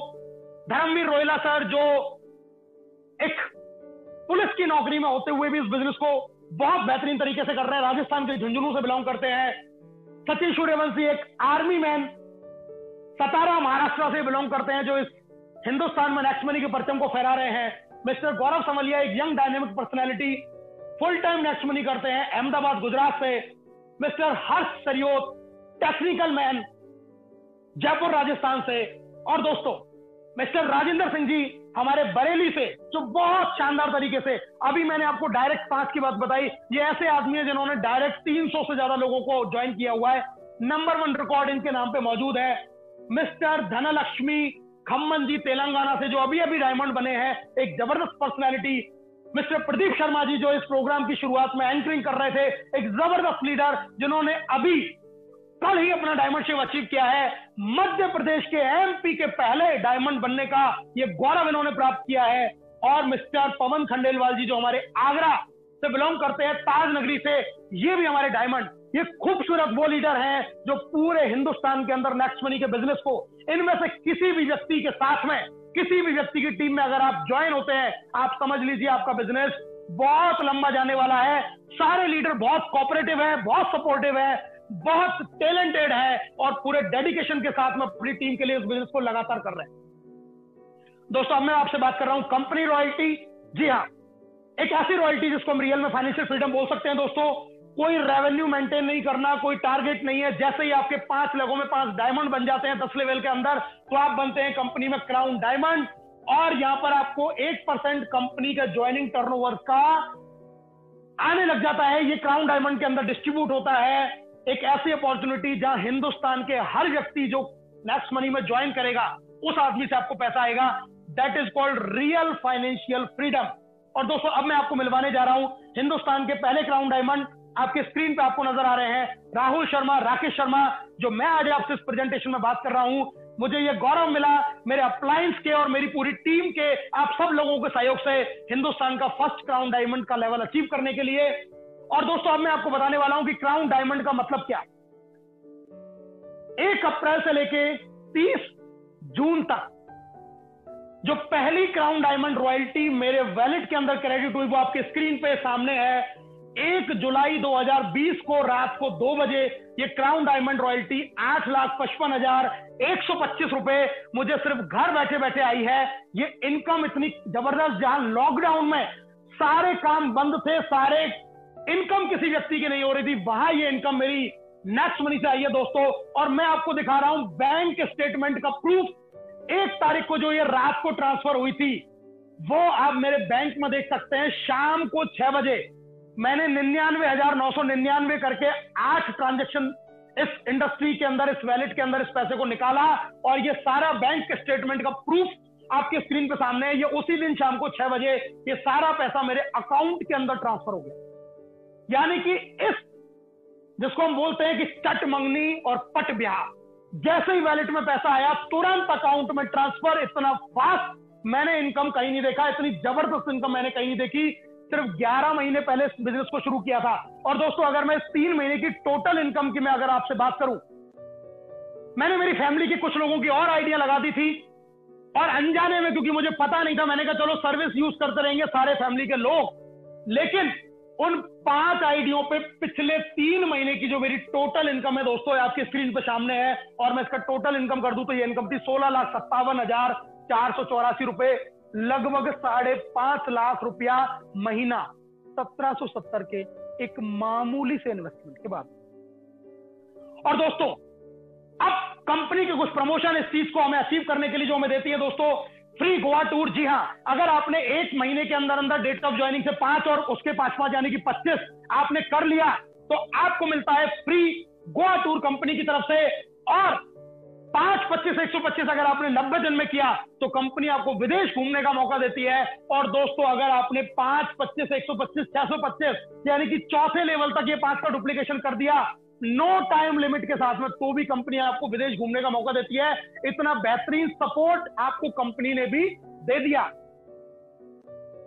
धर्मवीर रोहिला सर जो एक पुलिस की नौकरी में होते हुए भी इस बिजनेस को बहुत बेहतरीन तरीके से कर रहे हैं, राजस्थान के झुंझुनू से बिलोंग करते हैं। सचिन सूर्यवंशी एक आर्मी मैन सतारा महाराष्ट्र से बिलोंग करते हैं जो इस हिंदुस्तान में नेक्स्ट मनी के परचम को फहरा रहे हैं। मिस्टर गौरव समलिया एक young dynamic personality, full time next money करते हैं अहमदाबाद गुजरात से। मिस्टर हर्ष सरियोत टेक्निकल मैन जयपुर राजस्थान से। और दोस्तों मिस्टर राजेंद्र सिंह जी हमारे बरेली से, जो बहुत शानदार तरीके से, अभी मैंने आपको डायरेक्ट 5 की बात बताई, ये ऐसे आदमी है जिन्होंने डायरेक्ट 300 से ज्यादा लोगों को ज्वाइन किया हुआ है। नंबर 1 रिकॉर्ड इनके नाम पे मौजूद है। मिस्टर धनलक्ष्मी खम्मन जी तेलंगाना से, जो अभी अभी डायमंड बने हैं, एक जबरदस्त पर्सनैलिटी। मिस्टर प्रदीप शर्मा जी जो इस प्रोग्राम की शुरुआत में एंकरिंग कर रहे थे, एक जबरदस्त लीडर जिन्होंने अभी कल ही अपना डायमंड शिप अचीव किया है। मध्य प्रदेश के एमपी के पहले डायमंड बनने का ये गौरव इन्होंने प्राप्त किया है। और मिस्टर पवन खंडेलवाल जी जो हमारे आगरा से बिलोंग करते हैं, ताज नगरी से, ये भी हमारे डायमंड, ये खूबसूरत वो लीडर हैं जो पूरे हिंदुस्तान के अंदर नेक्स्ट मनी के बिजनेस को, इनमें से किसी भी व्यक्ति के साथ में, किसी भी व्यक्ति की टीम में अगर आप ज्वाइन होते हैं, आप समझ लीजिए आपका बिजनेस बहुत लंबा जाने वाला है। सारे लीडर बहुत कोऑपरेटिव है, बहुत सपोर्टिव है, बहुत टैलेंटेड है और पूरे डेडिकेशन के साथ में अपनी टीम के लिए इस बिजनेस को लगातार कर रहे हैं। दोस्तों अब मैं आपसे बात कर रहा हूं कंपनी रॉयल्टी। जी हाँ, एक ऐसी रॉयल्टी जिसको हम रियल में फाइनेंशियल फ्रीडम बोल सकते हैं। दोस्तों कोई रेवेन्यू मेंटेन नहीं करना, कोई टारगेट नहीं है। जैसे ही आपके 5 लोगों में 5 डायमंड बन जाते हैं 10 लेवल के अंदर, तो आप बनते हैं कंपनी में क्राउन डायमंड। और यहां पर आपको 1% कंपनी का ज्वाइनिंग टर्नओवर का आने लग जाता है। ये क्राउन डायमंड के अंदर डिस्ट्रीब्यूट होता है। एक ऐसी अपॉर्चुनिटी जहां हिंदुस्तान के हर व्यक्ति जो नेक्स्ट मनी में ज्वाइन करेगा उस आदमी से आपको पैसा आएगा। That is called real financial freedom. और दोस्तों अब मैं आपको मिलवाने जा रहा हूं हिंदुस्तान के पहले क्राउन डायमंड। आपके स्क्रीन पे आपको नजर आ रहे हैं राहुल शर्मा, राकेश शर्मा, जो मैं आज आपसे इस प्रेजेंटेशन में बात कर रहा हूं। मुझे यह गौरव मिला मेरे अप्लायंस के और मेरी पूरी टीम के, आप सब लोगों के सहयोग से हिंदुस्तान का फर्स्ट क्राउन डायमंड का लेवल अचीव करने के लिए। और दोस्तों अब मैं आपको बताने वाला हूं कि क्राउन डायमंड का मतलब क्या। 1 अप्रैल से लेके 30 जून तक जो पहली क्राउन डायमंड रॉयल्टी मेरे वैलेट के अंदर क्रेडिट हुई वो आपके स्क्रीन पे सामने है। 1 जुलाई 2020 को रात को 2 बजे ये क्राउन डायमंड रॉयल्टी 8,55,125 रुपए मुझे सिर्फ घर बैठे बैठे आई है। ये इनकम इतनी जबरदस्त, जहां लॉकडाउन में सारे काम बंद थे, सारे इनकम किसी व्यक्ति की नहीं हो रही थी, वहां ये इनकम मेरी नेक्स्ट मनी से आई है दोस्तों। और मैं आपको दिखा रहा हूं बैंक स्टेटमेंट का प्रूफ। 1 तारीख को जो ये रात को ट्रांसफर हुई थी वो आप मेरे बैंक में देख सकते हैं। शाम को 6 बजे मैंने 99,999 करके 8 ट्रांजेक्शन इस इंडस्ट्री के अंदर, इस वैलेट के अंदर इस पैसे को निकाला। और ये सारा बैंक स्टेटमेंट का प्रूफ आपके स्क्रीन पे सामने है। ये उसी दिन शाम को 6 बजे ये सारा पैसा मेरे अकाउंट के अंदर ट्रांसफर हो गया। यानी कि इस जिसको हम बोलते हैं कि चट मंगनी और पट ब्याह, जैसे ही वैलेट में पैसा आया तुरंत अकाउंट में ट्रांसफर। इतना फास्ट मैंने इनकम कहीं नहीं देखा, इतनी जबरदस्त इनकम मैंने कहीं नहीं देखी। सिर्फ 11 महीने पहले इस बिजनेस को शुरू किया था। और दोस्तों अगर मैं इस 3 महीने की टोटल इनकम की मैं अगर आपसे बात करूं, मैंने मेरी फैमिली के कुछ लोगों की और आइडिया लगा दी थी और अनजाने में, क्योंकि मुझे पता नहीं था, मैंने कहा चलो सर्विस यूज करते रहेंगे सारे फैमिली के लोग। लेकिन उन 5 आइडियों पे पिछले 3 महीने की जो मेरी टोटल इनकम है दोस्तों आपकी स्क्रीन पे सामने है। और मैं इसका टोटल इनकम कर दूं तो ये इनकम थी 16,57,484 रुपए, लगभग 5.5 लाख रुपया महीना 1770 के एक मामूली से इन्वेस्टमेंट के बाद। और दोस्तों अब कंपनी के कुछ प्रमोशन इस चीज को हमें अचीव करने के लिए जो हमें देती है दोस्तों, फ्री गोवा टूर। जी हां, अगर आपने 1 महीने के अंदर अंदर डेट ऑफ ज्वाइनिंग से 5 और उसके 5 यानी कि 25 आपने कर लिया तो आपको मिलता है फ्री गोवा टूर कंपनी की तरफ से। और 5, 25, 125 अगर आपने 90 दिन में किया तो कंपनी आपको विदेश घूमने का मौका देती है। और दोस्तों अगर आपने 5, 25, 125, 625 यानी कि चौथे लेवल तक ये 5 का डुप्लीकेशन कर दिया नो टाइम लिमिट के साथ में, तो भी कंपनी आपको विदेश घूमने का मौका देती है। इतना बेहतरीन सपोर्ट आपको कंपनी ने भी दे दिया।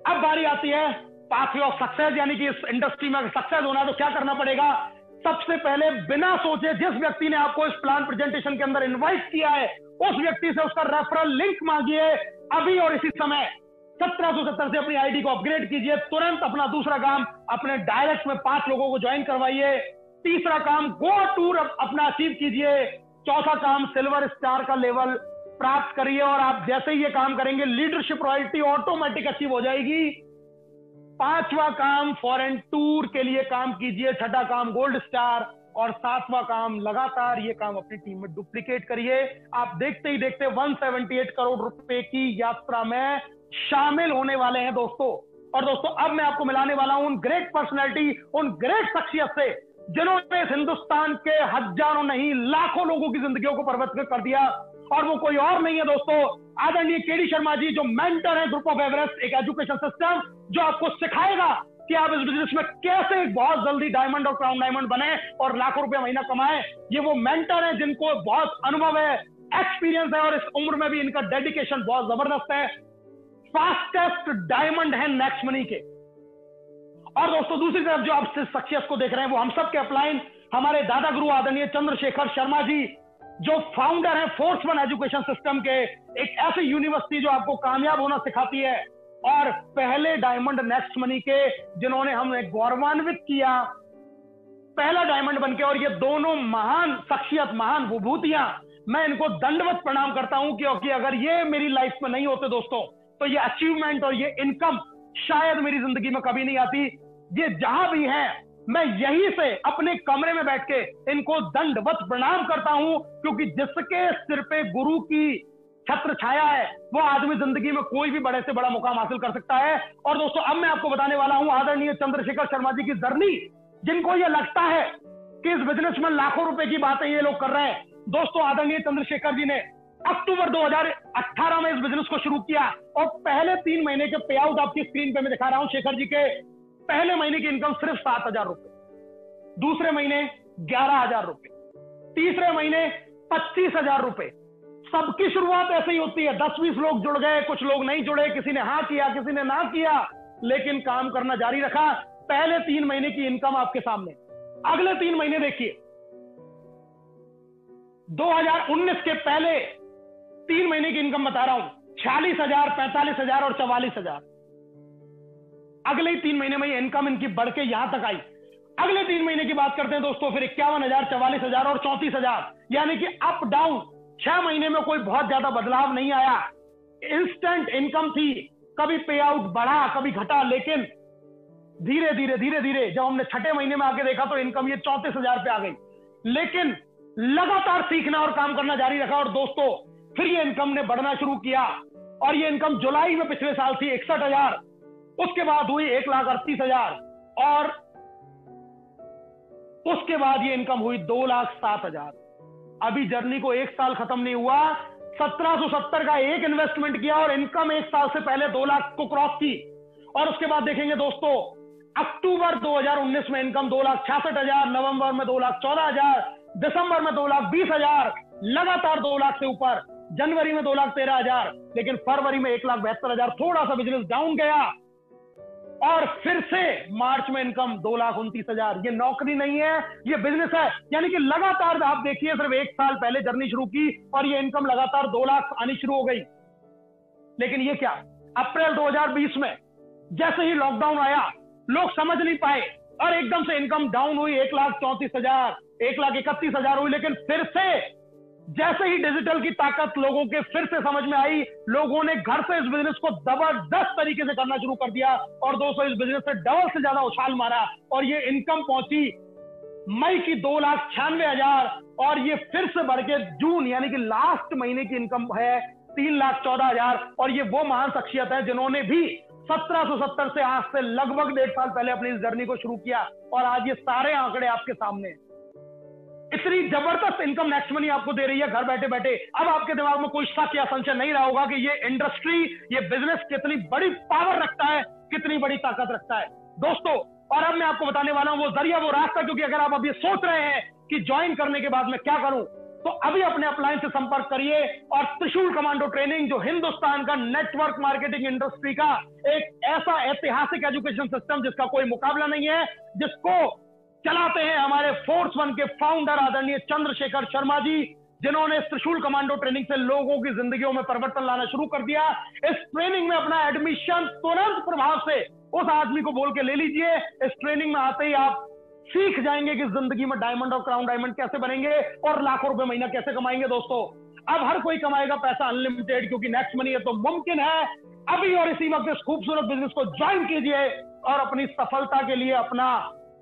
अब बारी आती है पाथवे ऑफ सक्सेस, यानी कि इस इंडस्ट्री में सक्सेस होना है तो क्या करना पड़ेगा। सबसे पहले बिना सोचे जिस व्यक्ति ने आपको इस प्लान प्रेजेंटेशन के अंदर इनवाइट किया है उस व्यक्ति से उसका रेफरल लिंक मांगिए अभी और इसी समय। 1770 से अपनी आईडी को अपग्रेड कीजिए, तुरंत अपना दूसरा काम अपने डायरेक्ट में 5 लोगों को ज्वाइन करवाइए। तीसरा काम गोवा टूर अपना अचीव कीजिए। चौथा काम सिल्वर स्टार का लेवल प्राप्त करिए। और आप जैसे ही ये काम करेंगे लीडरशिप रॉयल्टी ऑटोमेटिक अचीव हो जाएगी। 5वां काम फॉरेन टूर के लिए काम कीजिए। 6ठा काम गोल्ड स्टार। और 7वां काम लगातार ये काम अपनी टीम में डुप्लीकेट करिए। आप देखते ही देखते 178 करोड़ रुपए की यात्रा में शामिल होने वाले हैं दोस्तों। और दोस्तों अब मैं आपको मिलाने वाला हूं उन ग्रेट पर्सनैलिटी, उन ग्रेट शख्सियत से जिन्होंने इस हिंदुस्तान के हजारों नहीं लाखों लोगों की जिंदगियों को परिवर्तित कर दिया। और वो कोई और नहीं है दोस्तों, आदरणीय केडी शर्मा जी, जो मेंटर है ग्रुप ऑफ एवरेस्ट, एक एजुकेशन सिस्टम जो आपको सिखाएगा कि आप इस बिजनेस में कैसे एक बहुत जल्दी डायमंड और क्राउन डायमंड बने और लाखों रुपए महीना कमाए। ये वो मेंटर है जिनको बहुत अनुभव है, एक्सपीरियंस है, और इस उम्र में भी इनका डेडिकेशन बहुत जबरदस्त है। फास्टेस्ट डायमंड है नेक्स्ट मनी के। और दोस्तों दूसरी तरफ जो आप सक्सेस को देख रहे हैं वो हम सब के अपलाइन हमारे दादा गुरु आदरणीय चंद्रशेखर शर्मा जी, जो फाउंडर है फोर्स वन एजुकेशन सिस्टम के, एक ऐसी यूनिवर्सिटी जो आपको कामयाब होना सिखाती है, और पहले डायमंड नेक्स्ट मनी के जिन्होंने हमें गौरवान्वित किया पहला डायमंड बनके। और ये दोनों महान शख्सियत, महान विभूतियां, मैं इनको दंडवत प्रणाम करता हूं, क्योंकि अगर ये मेरी लाइफ में नहीं होते दोस्तों तो ये अचीवमेंट और ये इनकम शायद मेरी जिंदगी में कभी नहीं आती। ये जहां भी हैं मैं यहीं से अपने कमरे में बैठ के इनको दंडवत प्रणाम करता हूं, क्योंकि जिसके सिर पे गुरु की छत्र छाया है वो आदमी जिंदगी में कोई भी बड़े से बड़ा मुकाम हासिल कर सकता है। और दोस्तों अब मैं आपको बताने वाला हूं आदरणीय चंद्रशेखर शर्मा जी की जर्नी। जिनको ये लगता है कि इस बिजनेस में लाखों रुपए की बातें ये लोग कर रहे हैं, दोस्तों आदरणीय चंद्रशेखर जी ने अक्टूबर 2018 में इस बिजनेस को शुरू किया, और पहले 3 महीने के पे आउट आपकी स्क्रीन पे मैं दिखा रहा हूं। शेखर जी के पहले महीने की इनकम सिर्फ 7,000 रुपए, दूसरे महीने 11,000 रुपए, तीसरे महीने 25,000 रुपए। सबकी शुरुआत ऐसे ही होती है, 10-20 लोग जुड़ गए, कुछ लोग नहीं जुड़े, किसी ने हाँ किया, किसी ने ना किया, लेकिन काम करना जारी रखा। पहले 3 महीने की इनकम आपके सामने। अगले 3 महीने देखिए, 2019 के पहले 3 महीने की इनकम बता रहा हूं, 46,000, 45,000 और 44,000। अगले ही 3 महीने में ये इनकम इनकी बढ़ के यहां तक आई। अगले 3 महीने की बात करते हैं दोस्तों, फिर 51,000, 44,000 और 34,000, यानी कि अप डाउन 6 महीने में कोई बहुत ज्यादा बदलाव नहीं आया। इंस्टेंट इनकम थी, कभी पे आउट बढ़ा कभी घटा, लेकिन धीरे धीरे जब हमने 6ठे महीने में आके देखा तो इनकम ये 34,000 पे आ गई। लेकिन लगातार सीखना और काम करना जारी रखा, और दोस्तों फिर ये इनकम ने बढ़ना शुरू किया, और ये इनकम जुलाई में पिछले साल थी 61,000, उसके बाद हुई 1,38,000, और उसके बाद ये इनकम हुई 2,07,000। अभी जर्नी को 1 साल खत्म नहीं हुआ, 1770 का एक इन्वेस्टमेंट किया और इनकम 1 साल से पहले 2 लाख को क्रॉस की। और उसके बाद देखेंगे दोस्तों, अक्टूबर 2019 में इनकम 2,66,000, नवंबर में 2,14,000, दिसंबर में 2,20,000, लगातार 2 लाख से ऊपर, जनवरी में 2,13,000, लेकिन फरवरी में 1,72,000, थोड़ा सा बिजनेस डाउन गया, और फिर से मार्च में इनकम 2,29,000। ये नौकरी नहीं है, ये बिजनेस है। यानी कि लगातार आप देखिए, सिर्फ 1 साल पहले जर्नी शुरू की और ये इनकम लगातार 2 लाख आनी शुरू हो गई। लेकिन ये क्या, अप्रैल 2020 में जैसे ही लॉकडाउन आया, लोग समझ नहीं पाए और एकदम से इनकम डाउन हुई, 1,34,000, 1,31,000 हुई। लेकिन फिर से जैसे ही डिजिटल की ताकत लोगों के फिर से समझ में आई, लोगों ने घर से इस बिजनेस को जबरदस्त तरीके से करना शुरू कर दिया, और दोस्तों इस बिजनेस से डबल से ज्यादा उछाल मारा, और ये इनकम पहुंची मई की 2,96,000, और ये फिर से बढ़ के जून यानी कि लास्ट महीने की इनकम है 3,14,000। और ये वो महान शख्सियत है जिन्होंने भी 1770 से आज से लगभग 1.5 साल पहले अपनी इस जर्नी को शुरू किया, और आज ये सारे आंकड़े आपके सामने हैं। इतनी जबरदस्त इनकम नेक्स्ट मनी आपको दे रही है घर बैठे बैठे। अब आपके दिमाग में कोई शक या संशय नहीं रहा होगा कि ये इंडस्ट्री, ये बिजनेस कितनी बड़ी पावर रखता है, कितनी बड़ी ताकत रखता है दोस्तों। और अब मैं आपको बताने वाला हूं वो जरिया, वो रास्ता, क्योंकि अगर आप अब ये सोच रहे हैं कि ज्वाइन करने के बाद मैं क्या करूं, तो अभी अपने अपलाइन से संपर्क करिए, और त्रिशूल कमांडो ट्रेनिंग, जो हिंदुस्तान का नेटवर्क मार्केटिंग इंडस्ट्री का एक ऐसा ऐतिहासिक एजुकेशन सिस्टम जिसका कोई मुकाबला नहीं है, जिसको चलाते हैं हमारे फोर्स वन के फाउंडर आदरणीय चंद्रशेखर शर्मा जी, जिन्होंने त्रिशूल कमांडो ट्रेनिंग से लोगों की जिंदगियों में परिवर्तन लाना शुरू कर दिया। इस ट्रेनिंग में अपना एडमिशन तुरंत प्रभाव से उस आदमी को बोल के ले लीजिए। इस ट्रेनिंग में आते ही आप सीख जाएंगे कि जिंदगी में डायमंड और क्राउन डायमंड कैसे बनेंगे और लाखों रुपए महीना कैसे कमाएंगे। दोस्तों अब हर कोई कमाएगा पैसा अनलिमिटेड, क्योंकि नेक्स्ट मनी है तो मुमकिन है। अभी और इसी वक्त इस खूबसूरत बिजनेस को ज्वाइन कीजिए और अपनी सफलता के लिए अपना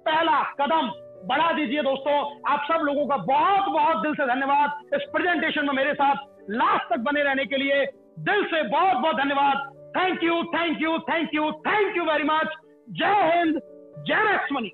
पहला कदम बढ़ा दीजिए। दोस्तों आप सब लोगों का बहुत बहुत दिल से धन्यवाद इस प्रेजेंटेशन में मेरे साथ लास्ट तक बने रहने के लिए। दिल से बहुत बहुत धन्यवाद। Thank you, thank you, thank you, thank you very much. जय हिंद, जय नेक्स्ट मनी।